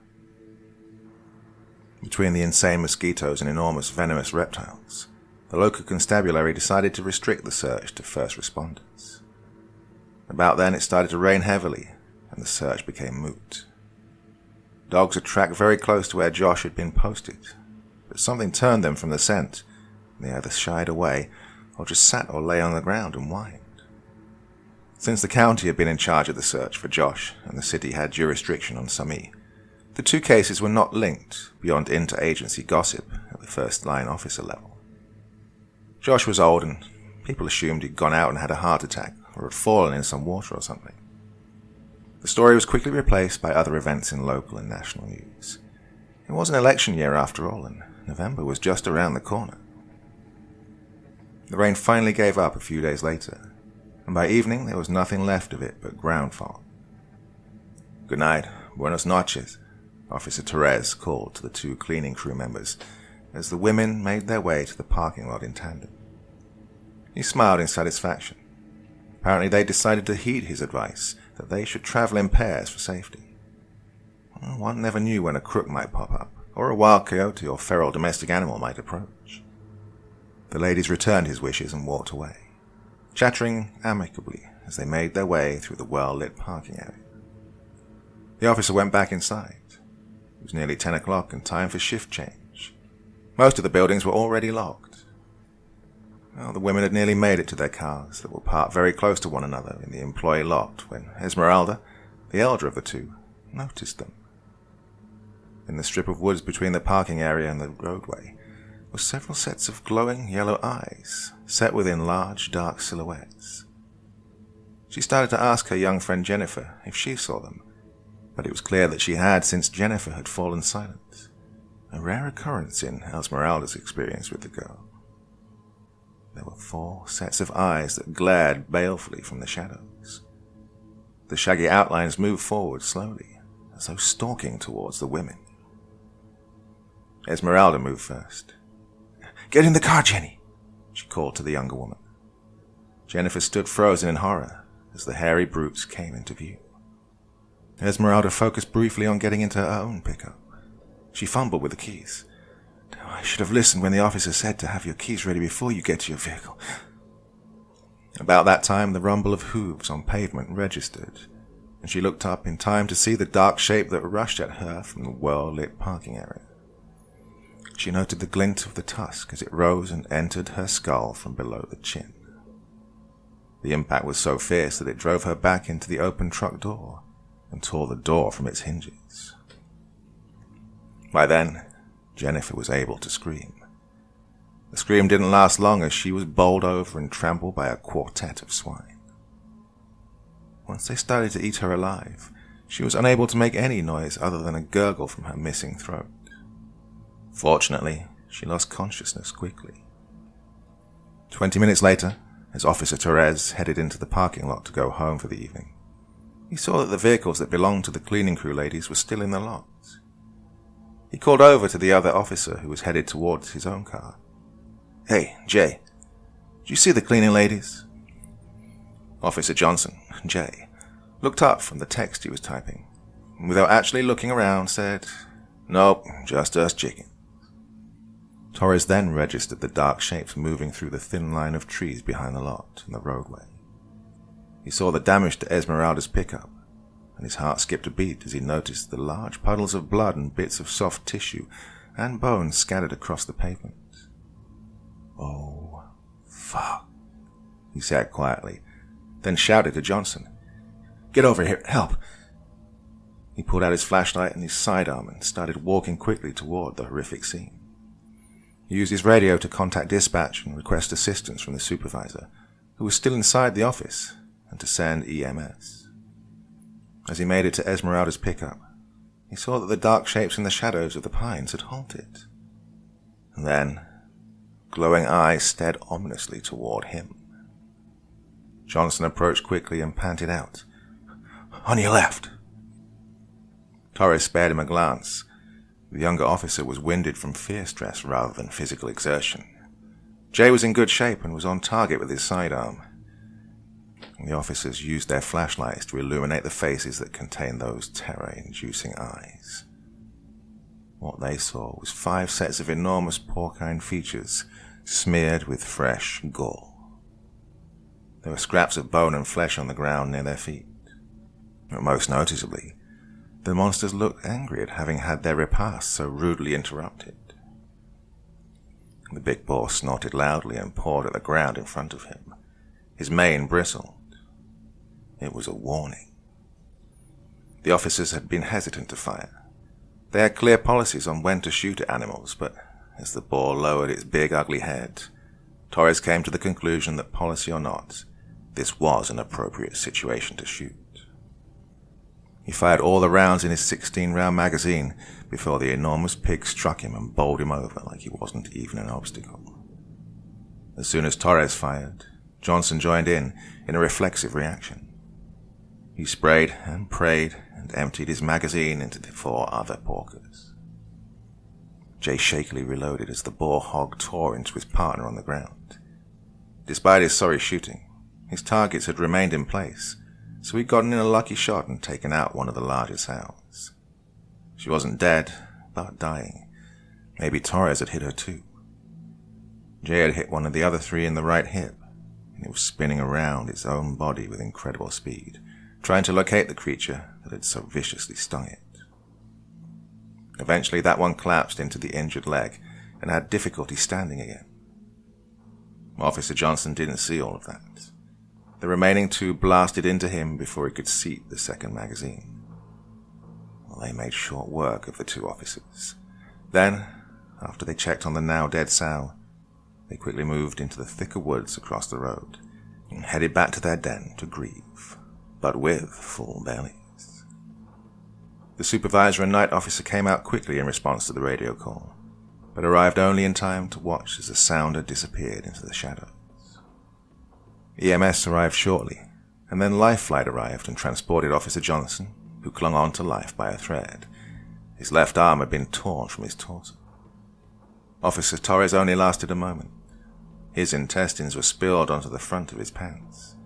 Between the insane mosquitoes and enormous venomous reptiles, the local constabulary decided to restrict the search to first responders. About then it started to rain heavily, and the search became moot. Dogs had tracked very close to where Josh had been posted, but something turned them from the scent, and they either shied away or just sat or lay on the ground and whined. Since the county had been in charge of the search for Josh and the city had jurisdiction on Sami, the 2 cases were not linked beyond interagency gossip at the first-line officer level. Josh was old and people assumed he'd gone out and had a heart attack or had fallen in some water or something. The story was quickly replaced by other events in local and national news. It was an election year after all, and November was just around the corner. The rain finally gave up a few days later, and by evening there was nothing left of it but ground fog. "Good night, buenos noches," Officer Therese called to the two cleaning crew members as the women made their way to the parking lot in tandem. He smiled in satisfaction. Apparently they decided to heed his advice that they should travel in pairs for safety. Well, one never knew when a crook might pop up, or a wild coyote or feral domestic animal might approach. The ladies returned his wishes and walked away, chattering amicably as they made their way through the well-lit parking area. The officer went back inside. It was nearly 10 o'clock and time for shift change. Most of the buildings were already locked. Well, the women had nearly made it to their cars that were parked very close to one another in the employee lot when Esmeralda, the elder of the two, noticed them. In the strip of woods between the parking area and the roadway were several sets of glowing yellow eyes set within large dark silhouettes. She started to ask her young friend Jennifer if she saw them, but it was clear that she had since Jennifer had fallen silent, a rare occurrence in Esmeralda's experience with the girl. There were 4 sets of eyes that glared balefully from the shadows. The shaggy outlines moved forward slowly, as though stalking towards the women. Esmeralda moved first. "Get in the car, Jenny," she called to the younger woman. Jennifer stood frozen in horror as the hairy brutes came into view. Esmeralda focused briefly on getting into her own pickup. She fumbled with the keys. "I should have listened when the officer said to have your keys ready before you get to your vehicle." About that time, the rumble of hooves on pavement registered, and she looked up in time to see the dark shape that rushed at her from the well-lit parking area. She noted the glint of the tusk as it rose and entered her skull from below the chin. The impact was so fierce that it drove her back into the open truck door and tore the door from its hinges. By then, Jennifer was able to scream. The scream didn't last long as she was bowled over and trampled by a quartet of swine. Once they started to eat her alive, she was unable to make any noise other than a gurgle from her missing throat. Fortunately, she lost consciousness quickly. 20 minutes later, as Officer Therese headed into the parking lot to go home for the evening, he saw that the vehicles that belonged to the cleaning crew ladies were still in the lot. He called over to the other officer who was headed towards his own car. "Hey, Jay, did you see the cleaning ladies?" Officer Johnson, Jay, looked up from the text he was typing, and without actually looking around said, "Nope, just us chickens." Torres then registered the dark shapes moving through the thin line of trees behind the lot and the roadway. He saw the damage to Esmeralda's pickup, and his heart skipped a beat as he noticed the large puddles of blood and bits of soft tissue and bone scattered across the pavement. "Oh, fuck," he said quietly, then shouted to Johnson, "Get over here, help." He pulled out his flashlight and his sidearm and started walking quickly toward the horrific scene. He used his radio to contact dispatch and request assistance from the supervisor, who was still inside the office, and to send EMS. As he made it to Esmeralda's pickup, he saw that the dark shapes in the shadows of the pines had halted. And then, glowing eyes stared ominously toward him. Johnson approached quickly and panted out, "On your left." Torres spared him a glance. The younger officer was winded from fear stress rather than physical exertion. Jay was in good shape and was on target with his sidearm. The officers used their flashlights to illuminate the faces that contained those terror-inducing eyes. What they saw was 5 sets of enormous porcine features smeared with fresh gore. There were scraps of bone and flesh on the ground near their feet. But most noticeably, the monsters looked angry at having had their repast so rudely interrupted. The big boar snorted loudly and pawed at the ground in front of him. His mane bristled. It was a warning. The officers had been hesitant to fire. They had clear policies on when to shoot at animals, but as the boar lowered its big ugly head, Torres came to the conclusion that policy or not, this was an appropriate situation to shoot. He fired all the rounds in his 16-round magazine before the enormous pig struck him and bowled him over like he wasn't even an obstacle. As soon as Torres fired, Johnson joined in a reflexive reaction. He sprayed and prayed and emptied his magazine into the 4 other porkers. Jay shakily reloaded as the boar hog tore into his partner on the ground. Despite his sorry shooting, his targets had remained in place, so he'd gotten in a lucky shot and taken out one of the larger sows. She wasn't dead, but dying. Maybe Torres had hit her too. Jay had hit one of the other 3 in the right hip, and it was spinning around its own body with incredible speed, trying to locate the creature that had so viciously stung it. Eventually that one collapsed into the injured leg and had difficulty standing again. Officer Johnson didn't see all of that. The remaining 2 blasted into him before he could seat the second magazine. Well, they made short work of the 2 officers. Then, after they checked on the now dead sow, they quickly moved into the thicker woods across the road and headed back to their den to grieve, but with full bellies. The supervisor and night officer came out quickly in response to the radio call, but arrived only in time to watch as the sounder disappeared into the shadows. EMS arrived shortly, and then Life Flight arrived and transported Officer Johnson, who clung on to life by a thread. His left arm had been torn from his torso. Officer Torres only lasted a moment. His intestines were spilled onto the front of his pants.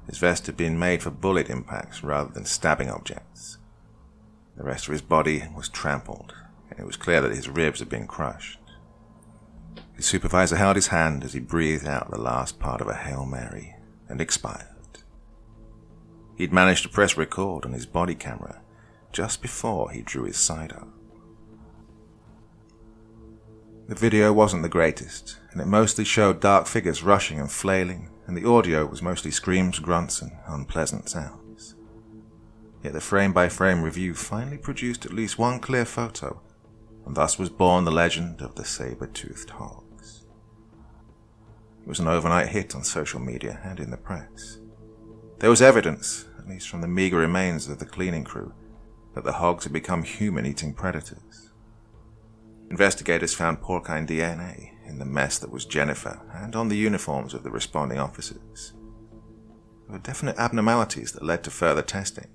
His vest had been made for bullet impacts rather than stabbing objects. The rest of his body was trampled, and it was clear that his ribs had been crushed. His supervisor held his hand as he breathed out the last part of a Hail Mary and expired. He'd managed to press record on his body camera just before he drew his side up. The video wasn't the greatest, and it mostly showed dark figures rushing and flailing, and the audio was mostly screams, grunts, and unpleasant sounds. Yet the frame-by-frame review finally produced at least one clear photo, and thus was born the legend of the saber-toothed hogs. It was an overnight hit on social media and in the press. There was evidence, at least from the meager remains of the cleaning crew, that the hogs had become human-eating predators. Investigators found porcine DNA in the mess that was Jennifer and on the uniforms of the responding officers. There were definite abnormalities that led to further testing.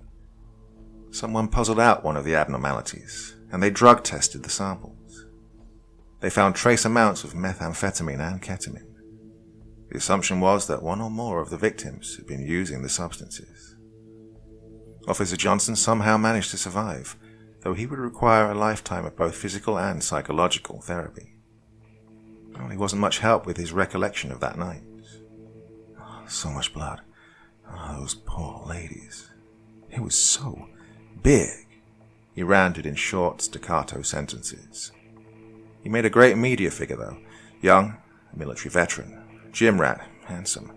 Someone puzzled out one of the abnormalities, and they drug tested the samples. They found trace amounts of methamphetamine and ketamine. The assumption was that one or more of the victims had been using the substances. Officer Johnson somehow managed to survive, though he would require a lifetime of both physical and psychological therapy. Well, he wasn't much help with his recollection of that night. Oh, so much blood. Oh, those poor ladies. It was so big. He ranted in short, staccato sentences. He made a great media figure, though. Young, a military veteran, gym rat, handsome.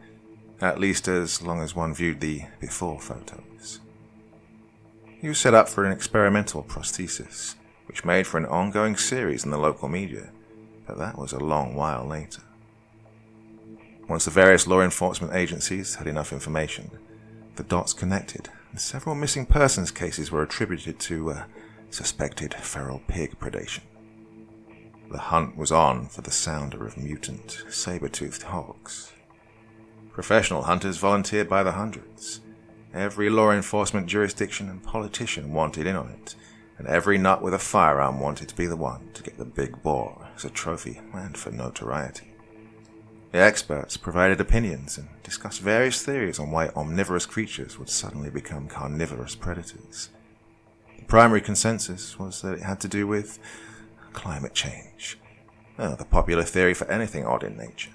At least as long as one viewed the before photos. He was set up for an experimental prosthesis, which made for an ongoing series in the local media, but that was a long while later. Once the various law enforcement agencies had enough information, the dots connected, and several missing persons cases were attributed to suspected feral pig predation. The hunt was on for the sounder of mutant, saber-toothed hogs. Professional hunters volunteered by the hundreds. Every law enforcement jurisdiction and politician wanted in on it, and every nut with a firearm wanted to be the one to get the big boar as a trophy and for notoriety. The experts provided opinions and discussed various theories on why omnivorous creatures would suddenly become carnivorous predators. The primary consensus was that it had to do with climate change, the popular theory for anything odd in nature.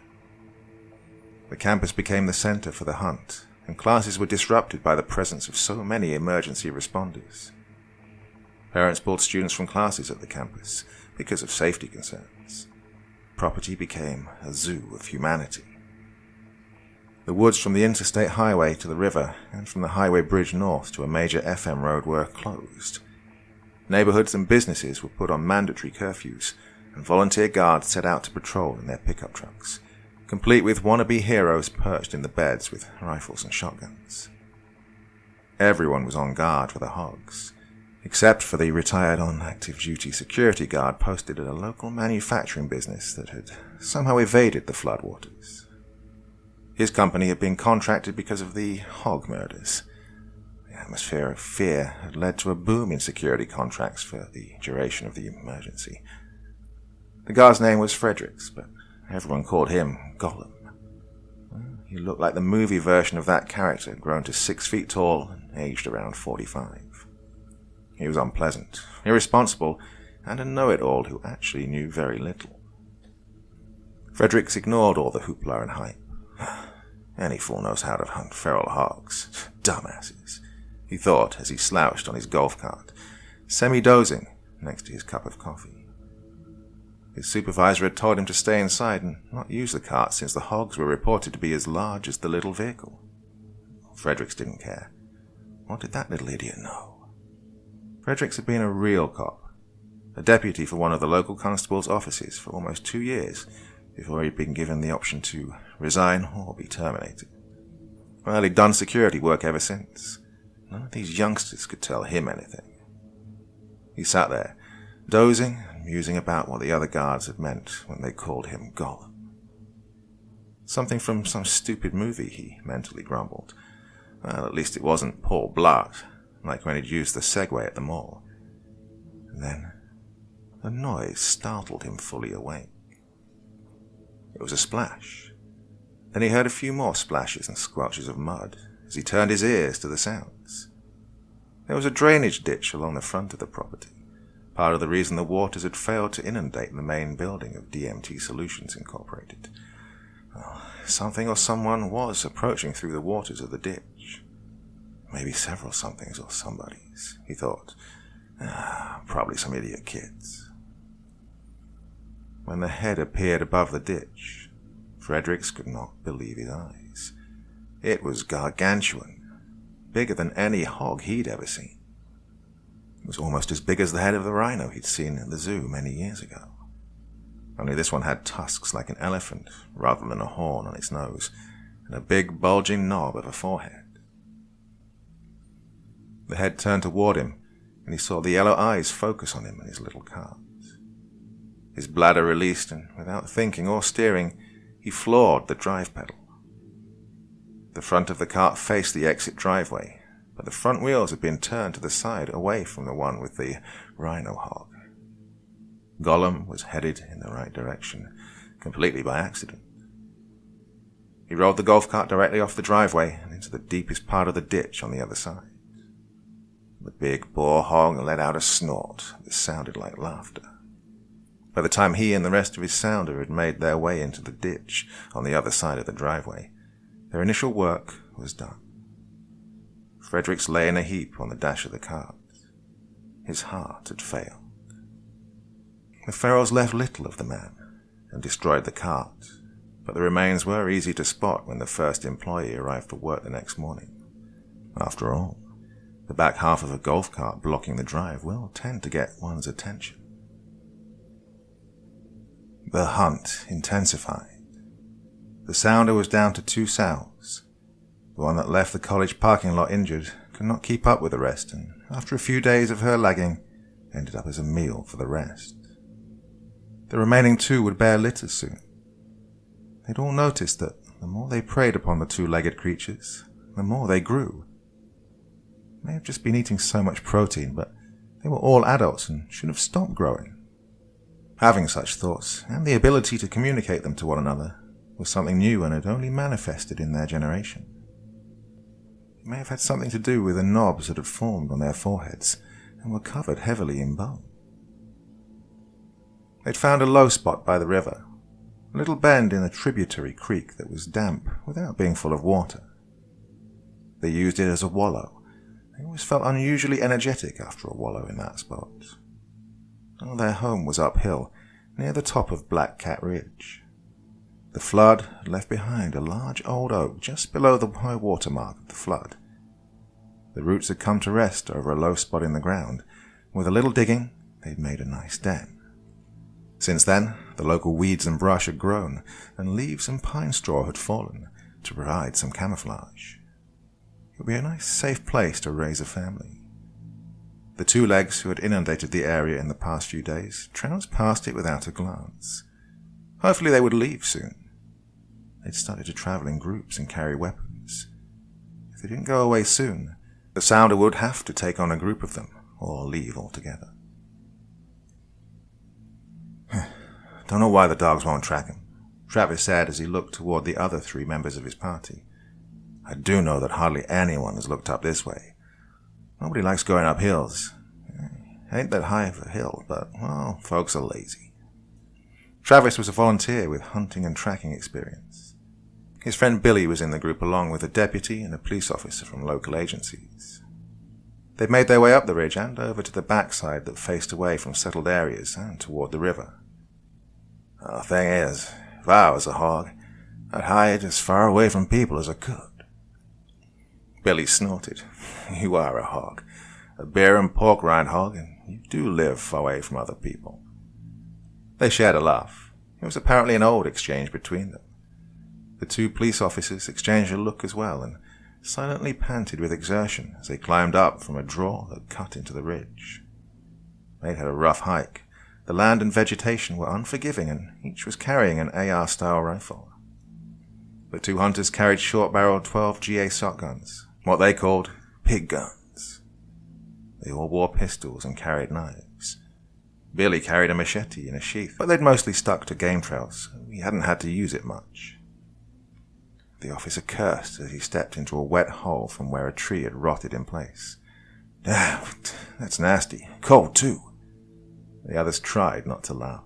The campus became the center for the hunt, and classes were disrupted by the presence of so many emergency responders. Parents pulled students from classes at the campus because of safety concerns. Property became a zoo of humanity. The woods from the interstate highway to the river and from the highway bridge north to a major FM road were closed. Neighborhoods and businesses were put on mandatory curfews, and volunteer guards set out to patrol in their pickup trucks, complete with wannabe heroes perched in the beds with rifles and shotguns. Everyone was on guard for the hogs, except for the retired on-active duty security guard posted at a local manufacturing business that had somehow evaded the floodwaters. His company had been contracted because of the hog murders. The atmosphere of fear had led to a boom in security contracts for the duration of the emergency. The guard's name was Fredericks, but everyone called him Gollum. He looked like the movie version of that character, grown to 6 feet tall and aged around 45. He was unpleasant, irresponsible, and a know-it-all who actually knew very little. Fredericks ignored all the hoopla and hype. Any fool knows how to hunt feral hogs. Dumbasses, he thought as he slouched on his golf cart, semi-dozing next to his cup of coffee. His supervisor had told him to stay inside and not use the cart since the hogs were reported to be as large as the little vehicle. Fredericks didn't care. What did that little idiot know? Fredericks had been a real cop, a deputy for one of the local constable's offices for almost 2 years before he'd been given the option to resign or be terminated. Well, he'd done security work ever since. None of these youngsters could tell him anything. He sat there, dozing and musing about what the other guards had meant when they called him Gollum. Something from some stupid movie, he mentally grumbled. Well, at least it wasn't Paul Blart, like when he'd used the Segway at the mall. And then a noise startled him fully awake. It was a splash. Then he heard a few more splashes and squelches of mud as he turned his ears to the sounds. There was a drainage ditch along the front of the property, part of the reason the waters had failed to inundate the main building of DMT Solutions Incorporated. Well, something or someone was approaching through the waters of the ditch. Maybe several somethings or somebodies, he thought. Probably some idiot kids. When the head appeared above the ditch, Fredericks could not believe his eyes. It was gargantuan, bigger than any hog he'd ever seen. It was almost as big as the head of the rhino he'd seen at the zoo many years ago. Only this one had tusks like an elephant rather than a horn on its nose, and a big bulging knob of a forehead. The head turned toward him, and he saw the yellow eyes focus on him and his little cart. His bladder released, and without thinking or steering, he floored the drive pedal. The front of the cart faced the exit driveway, but the front wheels had been turned to the side away from the one with the rhino hog. Gollum was headed in the right direction, completely by accident. He rolled the golf cart directly off the driveway and into the deepest part of the ditch on the other side. The big boar hog let out a snort that sounded like laughter. By the time he and the rest of his sounder had made their way into the ditch on the other side of the driveway, their initial work was done. Fredericks lay in a heap on the dash of the cart. His heart had failed. The ferals left little of the man and destroyed the cart, but the remains were easy to spot when the first employee arrived for work the next morning. After all, the back half of a golf cart blocking the drive will tend to get one's attention. The hunt intensified. The sounder was down to 2 sows. The one that left the college parking lot injured could not keep up with the rest, and after a few days of her lagging, ended up as a meal for the rest. The remaining 2 would bear litters soon. They'd all noticed that the more they preyed upon the 2-legged creatures, the more they grew. They may have just been eating so much protein, but they were all adults and should have stopped growing. Having such thoughts, and the ability to communicate them to one another, was something new and had only manifested in their generation. It may have had something to do with the knobs that had formed on their foreheads and were covered heavily in bone. They'd found a low spot by the river, a little bend in a tributary creek that was damp without being full of water. They used it as a wallow. They always felt unusually energetic after a wallow in that spot. Their home was uphill, near the top of Black Cat Ridge. The flood had left behind a large old oak just below the high water mark of the flood. The roots had come to rest over a low spot in the ground. With a little digging, they'd made a nice den. Since then, the local weeds and brush had grown, and leaves and pine straw had fallen to provide some camouflage. it would be a nice, safe place to raise a family. The two legs who had inundated the area in the past few days trounced past it without a glance. Hopefully they would leave soon. They'd started to travel in groups and carry weapons. If they didn't go away soon, the sounder would have to take on a group of them, or leave altogether. Don't know why the dogs won't track him, Travis said as he looked toward the other 3 members of his party. I do know that hardly anyone has looked up this way. Nobody likes going up hills. Ain't that high of a hill, but, well, folks are lazy. Travis was a volunteer with hunting and tracking experience. His friend Billy was in the group along with a deputy and a police officer from local agencies. They'd made their way up the ridge and over to the backside that faced away from settled areas and toward the river. The thing is, if I was a hog, I'd hide as far away from people as I could. Billy snorted. You are a hog. A bear and pork rind hog, and you do live away from other people. They shared a laugh. It was apparently an old exchange between them. The 2 police officers exchanged a look as well, and silently panted with exertion as they climbed up from a draw that cut into the ridge. They'd had a rough hike. The land and vegetation were unforgiving, and each was carrying an AR-style rifle. The 2 hunters carried short-barreled 12 GA shotguns, what they called pig guns. They all wore pistols and carried knives. Billy carried a machete in a sheath, but they'd mostly stuck to game trails, so he hadn't had to use it much. The officer cursed as he stepped into a wet hole from where a tree had rotted in place. That's nasty. Cold, too. The others tried not to laugh.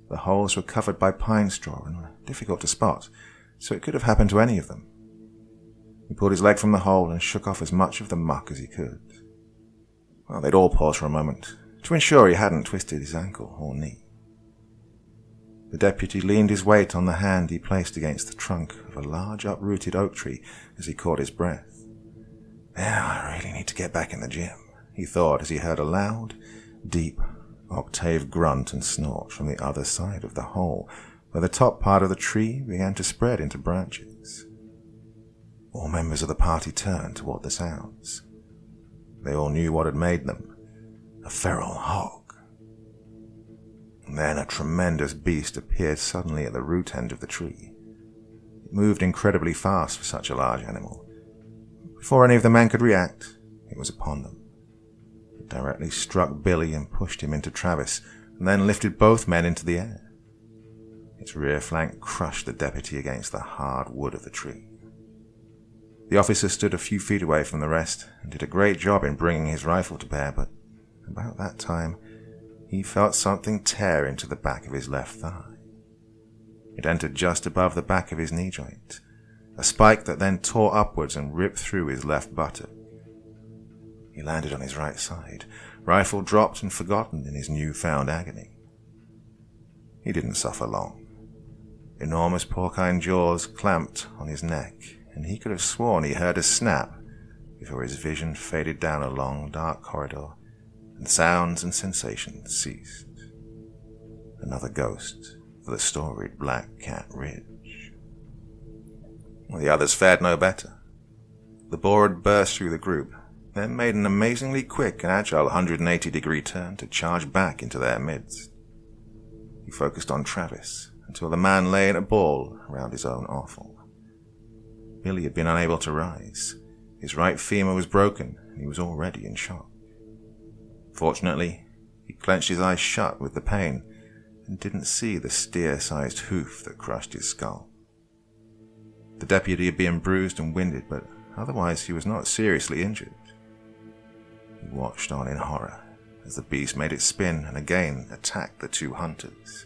The holes were covered by pine straw and were difficult to spot, so it could have happened to any of them. He pulled his leg from the hole and shook off as much of the muck as he could. Well, they'd all pause for a moment, to ensure he hadn't twisted his ankle or knee. The deputy leaned his weight on the hand he placed against the trunk of a large uprooted oak tree as he caught his breath. I really need to get back in the gym, he thought as he heard a loud, deep, octave grunt and snort from the other side of the hole, where the top part of the tree began to spread into branches. All members of the party turned toward the sounds. They all knew what had made them: a feral hog. And then a tremendous beast appeared suddenly at the root end of the tree. It moved incredibly fast for such a large animal. Before any of the men could react, it was upon them. It directly struck Billy and pushed him into Travis, and then lifted both men into the air. Its rear flank crushed the deputy against the hard wood of the tree. The officer stood a few feet away from the rest and did a great job in bringing his rifle to bear, but about that time, he felt something tear into the back of his left thigh. It entered just above the back of his knee joint, a spike that then tore upwards and ripped through his left buttock. He landed on his right side, rifle dropped and forgotten in his newfound agony. He didn't suffer long. Enormous porcine jaws clamped on his neck, and he could have sworn he heard a snap before his vision faded down a long, dark corridor, and sounds and sensations ceased. Another ghost for the storied Black Cat Ridge. Well, the others fared no better. The boar had burst through the group, then made an amazingly quick and agile 180-degree turn to charge back into their midst. He focused on Travis until the man lay in a ball around his own offal. Billy had been unable to rise. His right femur was broken, and he was already in shock. Fortunately, he clenched his eyes shut with the pain and didn't see the steer-sized hoof that crushed his skull. The deputy had been bruised and winded, but otherwise he was not seriously injured. He watched on in horror as the beast made it spin and again attacked the 2 hunters.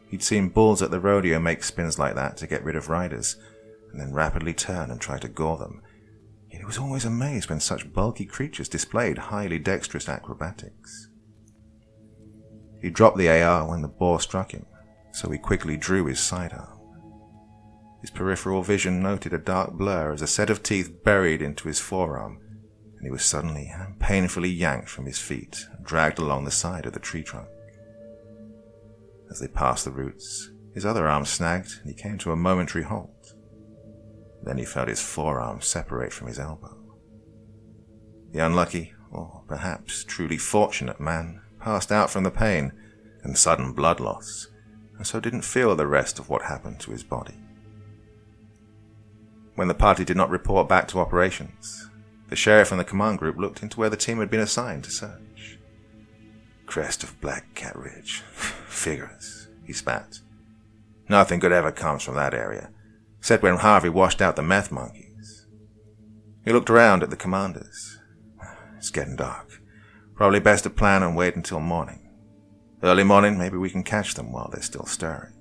He'd seen bulls at the rodeo make spins like that to get rid of riders, and then rapidly turn and try to gore them. Yet he was always amazed when such bulky creatures displayed highly dexterous acrobatics. He dropped the AR when the boar struck him, so he quickly drew his sidearm. His peripheral vision noted a dark blur as a set of teeth buried into his forearm, and he was suddenly and painfully yanked from his feet and dragged along the side of the tree trunk. As they passed the roots, his other arm snagged and he came to a momentary halt. Then he felt his forearm separate from his elbow. The unlucky, or perhaps truly fortunate man passed out from the pain and sudden blood loss, and so didn't feel the rest of what happened to his body. When the party did not report back to operations, the sheriff and the command group looked into where the team had been assigned to search. Crest of Black Cat Ridge. Figures, he spat. Nothing good ever comes from that area, except when Harvey washed out the meth monkeys. He looked around at the commanders. It's getting dark. Probably best to plan and wait until morning. Early morning, maybe we can catch them while they're still stirring.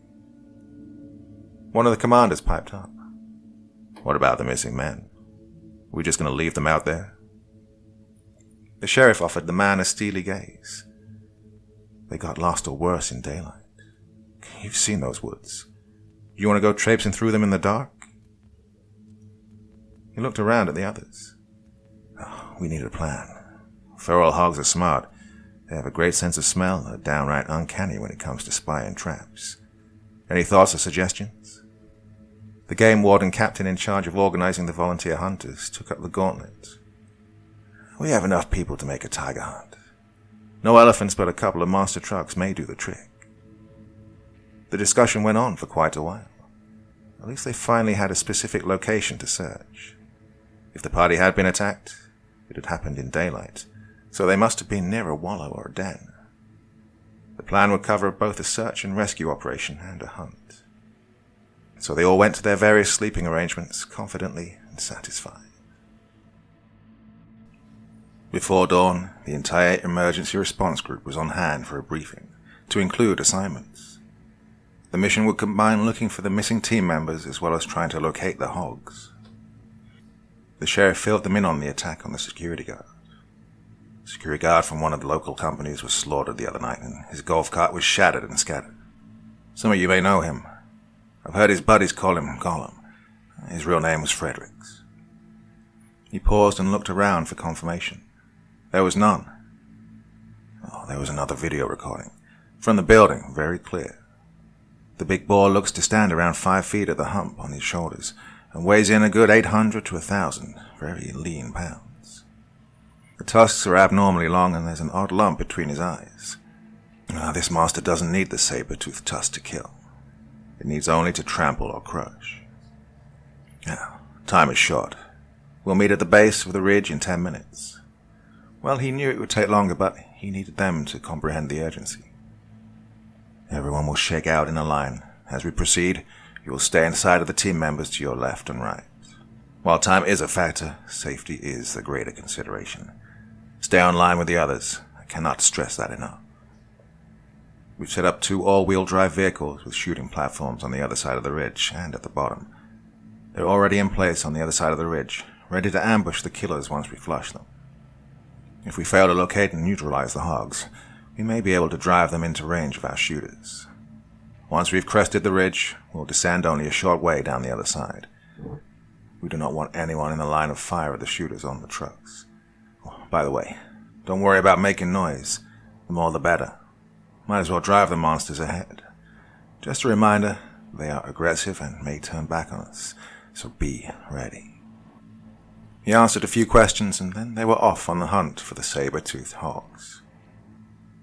One of the commanders piped up. What about the missing men? Are we just going to leave them out there? The sheriff offered the man a steely gaze. They got lost or worse in daylight. You've seen those woods. You want to go traipsing through them in the dark? He looked around at the others. Oh, we need a plan. Feral hogs are smart. They have a great sense of smell and are downright uncanny when it comes to spying traps. Any thoughts or suggestions? The game warden captain in charge of organizing the volunteer hunters took up the gauntlet. We have enough people to make a tiger hunt. No elephants, but a couple of monster trucks may do the trick. The discussion went on for quite a while. At least they finally had a specific location to search. If the party had been attacked, it had happened in daylight, so they must have been near a wallow or a den. The plan would cover both a search and rescue operation and a hunt. So they all went to their various sleeping arrangements, confidently and satisfied. Before dawn, the entire emergency response group was on hand for a briefing, to include assignments. The mission would combine looking for the missing team members as well as trying to locate the hogs. The sheriff filled them in on the attack on the security guard. The security guard from one of the local companies was slaughtered the other night, and his golf cart was shattered and scattered. Some of you may know him. I've heard his buddies call him Gollum. His real name was Fredericks. He paused and looked around for confirmation. There was none. Oh, there was another video recording. From the building, very clear. The big boar looks to stand around 5 feet at the hump on his shoulders, and weighs in a good 800 to 1,000 very lean pounds. The tusks are abnormally long, and there's an odd lump between his eyes. This monster doesn't need the saber-toothed tusk to kill. It needs only to trample or crush. Now, time is short. We'll meet at the base of the ridge in 10 minutes. Well, he knew it would take longer, but he needed them to comprehend the urgency. Everyone will shake out in a line. As we proceed, you will stay inside of the team members to your left and right. While time is a factor, safety is the greater consideration. Stay on line with the others. I cannot stress that enough. We've set up 2 all-wheel drive vehicles with shooting platforms on the other side of the ridge and at the bottom. They're already in place on the other side of the ridge, ready to ambush the killers once we flush them. If we fail to locate and neutralize the hogs, we may be able to drive them into range of our shooters. Once we've crested the ridge, we'll descend only a short way down the other side. We do not want anyone in the line of fire of the shooters on the trucks. Oh, by the way, don't worry about making noise. The more the better. Might as well drive the monsters ahead. Just a reminder, they are aggressive and may turn back on us, so be ready. He answered a few questions, and then they were off on the hunt for the saber-toothed hogs.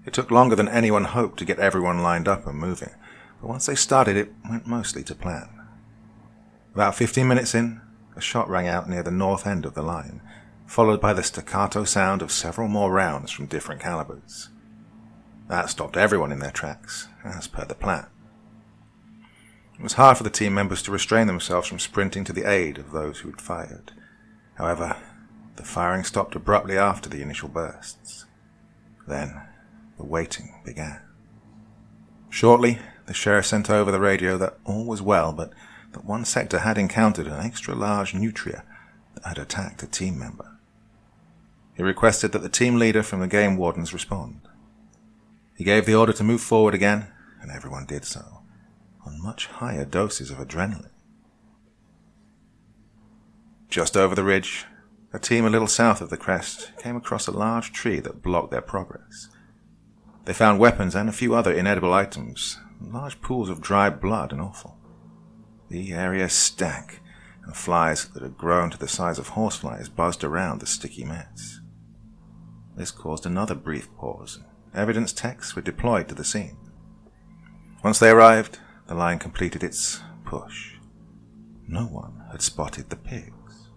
It took longer than anyone hoped to get everyone lined up and moving, but once they started, it went mostly to plan. About 15 minutes in, a shot rang out near the north end of the line, followed by the staccato sound of several more rounds from different calibers. That stopped everyone in their tracks, as per the plan. It was hard for the team members to restrain themselves from sprinting to the aid of those who had fired. However, the firing stopped abruptly after the initial bursts. Then, the waiting began. Shortly, the sheriff sent over the radio that all was well, but that one sector had encountered an extra-large nutria that had attacked a team member. He requested that the team leader from the game wardens respond. He gave the order to move forward again, and everyone did so, on much higher doses of adrenaline. Just over the ridge, a team a little south of the crest came across a large tree that blocked their progress. They found weapons and a few other inedible items, large pools of dry blood and offal. The area stank, and flies that had grown to the size of horseflies buzzed around the sticky mess. This caused another brief pause, and evidence techs were deployed to the scene. Once they arrived, the line completed its push. No one had spotted the pigs.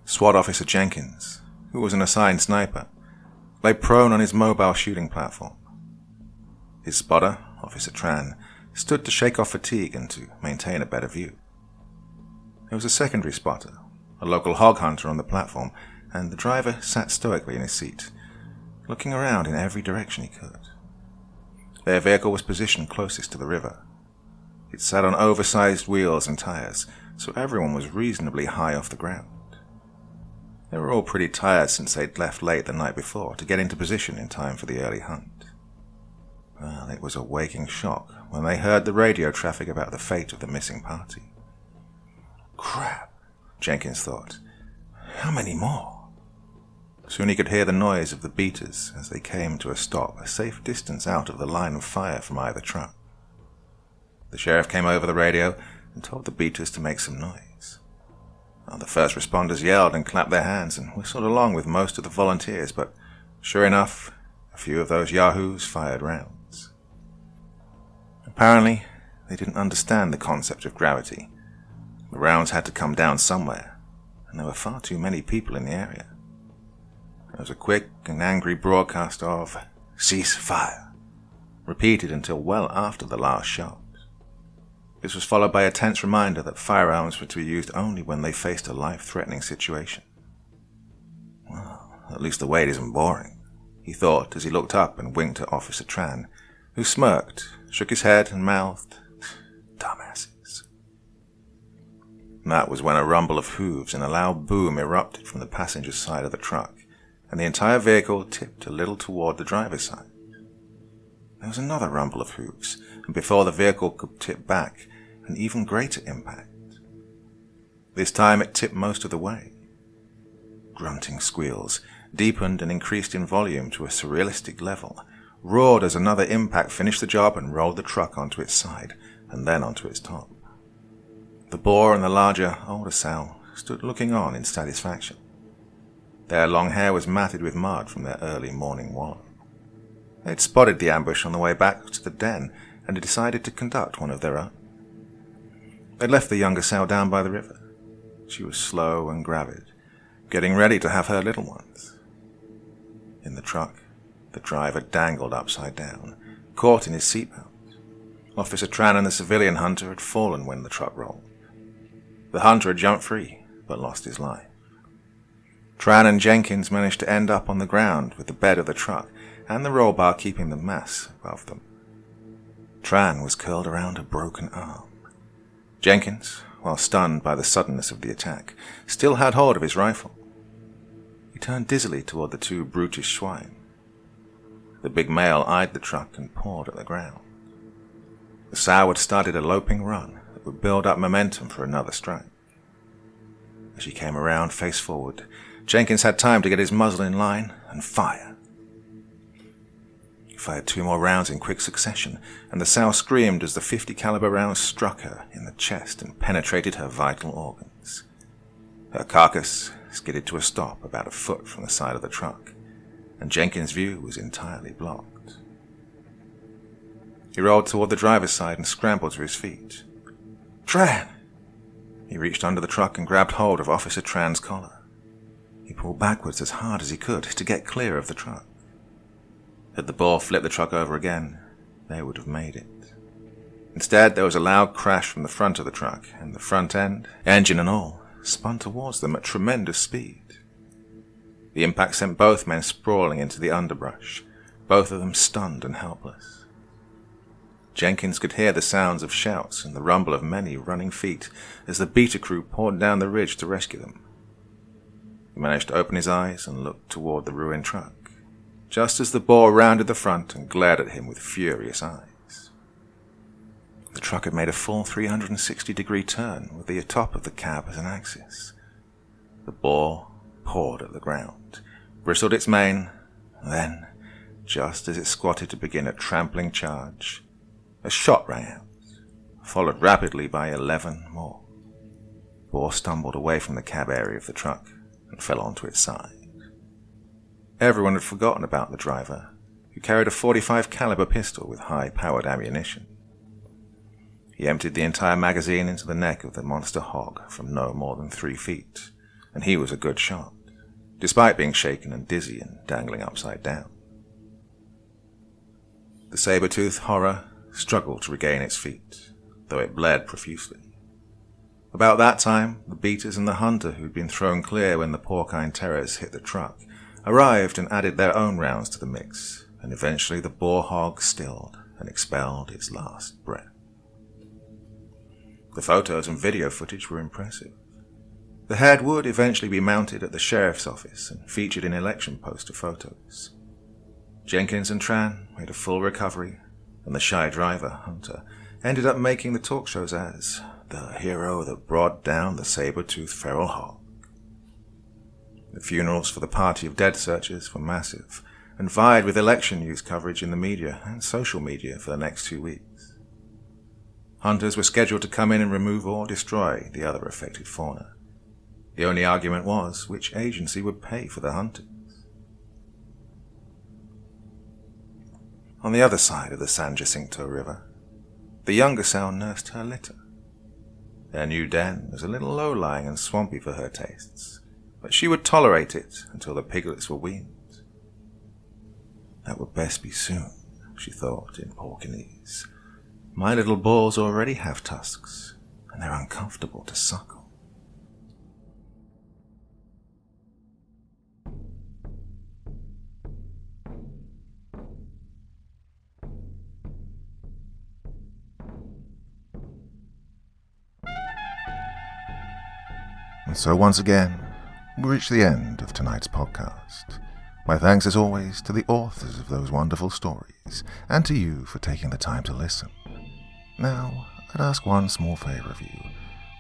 SWAT Officer Jenkins, who was an assigned sniper, lay prone on his mobile shooting platform. His spotter, Officer Tran, stood to shake off fatigue and to maintain a better view. There was a secondary spotter, a local hog hunter on the platform, and the driver sat stoically in his seat, looking around in every direction he could. Their vehicle was positioned closest to the river. It sat on oversized wheels and tires, so everyone was reasonably high off the ground. They were all pretty tired since they'd left late the night before to get into position in time for the early hunt. Well, it was a waking shock when they heard the radio traffic about the fate of the missing party. Crap, Jenkins thought. How many more? Soon he could hear the noise of the beaters as they came to a stop a safe distance out of the line of fire from either truck. The sheriff came over the radio and told the beaters to make some noise. Well, the first responders yelled and clapped their hands and whistled along with most of the volunteers, but sure enough, a few of those yahoos fired rounds. Apparently, they didn't understand the concept of gravity. The rounds had to come down somewhere, and there were far too many people in the area. There was a quick and angry broadcast of "Cease fire," repeated until well after the last shot. This was followed by a tense reminder that firearms were to be used only when they faced a life-threatening situation. Well, at least the wait isn't boring, he thought as he looked up and winked at Officer Tran, who smirked, shook his head and mouthed, "Dumbasses." That was when a rumble of hooves and a loud boom erupted from the passenger side of the truck, and the entire vehicle tipped a little toward the driver's side. There was another rumble of hooves, and before the vehicle could tip back, an even greater impact. This time it tipped most of the way. Grunting squeals, deepened and increased in volume to a surrealistic level, roared as another impact finished the job and rolled the truck onto its side, and then onto its top. The boar and the larger, older sow stood looking on in satisfaction. Their long hair was matted with mud from their early morning wallow. They had spotted the ambush on the way back to the den and had decided to conduct one of their own. They left the younger sow down by the river. She was slow and gravid, getting ready to have her little ones. In the truck, the driver dangled upside down, caught in his seatbelt. Officer Tran and the civilian hunter had fallen when the truck rolled. The hunter had jumped free, but lost his life. Tran and Jenkins managed to end up on the ground with the bed of the truck and the roll bar keeping the mass above them. Tran was curled around a broken arm. Jenkins, while stunned by the suddenness of the attack, still had hold of his rifle. He turned dizzily toward the two brutish swine. The big male eyed the truck and pawed at the ground. The sow had started a loping run that would build up momentum for another strike. As she came around face forward, Jenkins had time to get his muzzle in line and fire. He fired 2 more rounds in quick succession, and the sow screamed as the .50 caliber round struck her in the chest and penetrated her vital organs. Her carcass skidded to a stop about a foot from the side of the truck, and Jenkins' view was entirely blocked. He rolled toward the driver's side and scrambled to his feet. "Tran!" He reached under the truck and grabbed hold of Officer Tran's collar. He pulled backwards as hard as he could to get clear of the truck. Had the boar flipped the truck over again, they would have made it. Instead, there was a loud crash from the front of the truck, and the front end, engine and all, spun towards them at tremendous speed. The impact sent both men sprawling into the underbrush, both of them stunned and helpless. Jenkins could hear the sounds of shouts and the rumble of many running feet as the beater crew poured down the ridge to rescue them. He managed to open his eyes and look toward the ruined truck, just as the boar rounded the front and glared at him with furious eyes. The truck had made a full 360-degree turn with the top of the cab as an axis. The boar pawed at the ground, bristled its mane, then, just as it squatted to begin a trampling charge, a shot rang out, followed rapidly by 11 more. boar stumbled away from the cab area of the truck and fell onto its side. Everyone had forgotten about the driver, who carried a .45 caliber pistol with high-powered ammunition. He emptied the entire magazine into the neck of the monster hog from no more than 3 feet, and he was a good shot, despite being shaken and dizzy and dangling upside down. The saber-toothed horror struggled to regain its feet, though it bled profusely. About that time, the beaters and the hunter who'd been thrown clear when the porcine terrors hit the truck arrived and added their own rounds to the mix, and eventually the boar hog stilled and expelled its last breath. The photos and video footage were impressive. The head would eventually be mounted at the sheriff's office and featured in election poster photos. Jenkins and Tran made a full recovery, and the shy driver, Hunter, ended up making the talk shows as the hero that brought down the saber-toothed feral hog. The funerals for the party of dead searchers were massive and vied with election news coverage in the media and social media for the next 2 weeks. Hunters were scheduled to come in and remove or destroy the other affected fauna. The only argument was which agency would pay for the hunters. On the other side of the San Jacinto River, the younger sow nursed her litter. Their new den was a little low-lying and swampy for her tastes, but she would tolerate it until the piglets were weaned. That would best be soon, she thought in Porkinese. My little boars already have tusks, and they're uncomfortable to suckle. And so once again, we reach the end of tonight's podcast. My thanks as always to the authors of those wonderful stories, and to you for taking the time to listen. Now, I'd ask one small favor of you.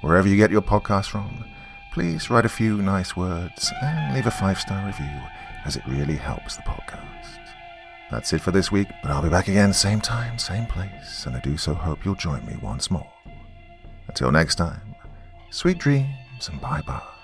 Wherever you get your podcast from, please write a few nice words and leave a 5-star review, as it really helps the podcast. That's it for this week, but I'll be back again same time, same place, and I do so hope you'll join me once more. Until next time, sweet dreams and bye-bye.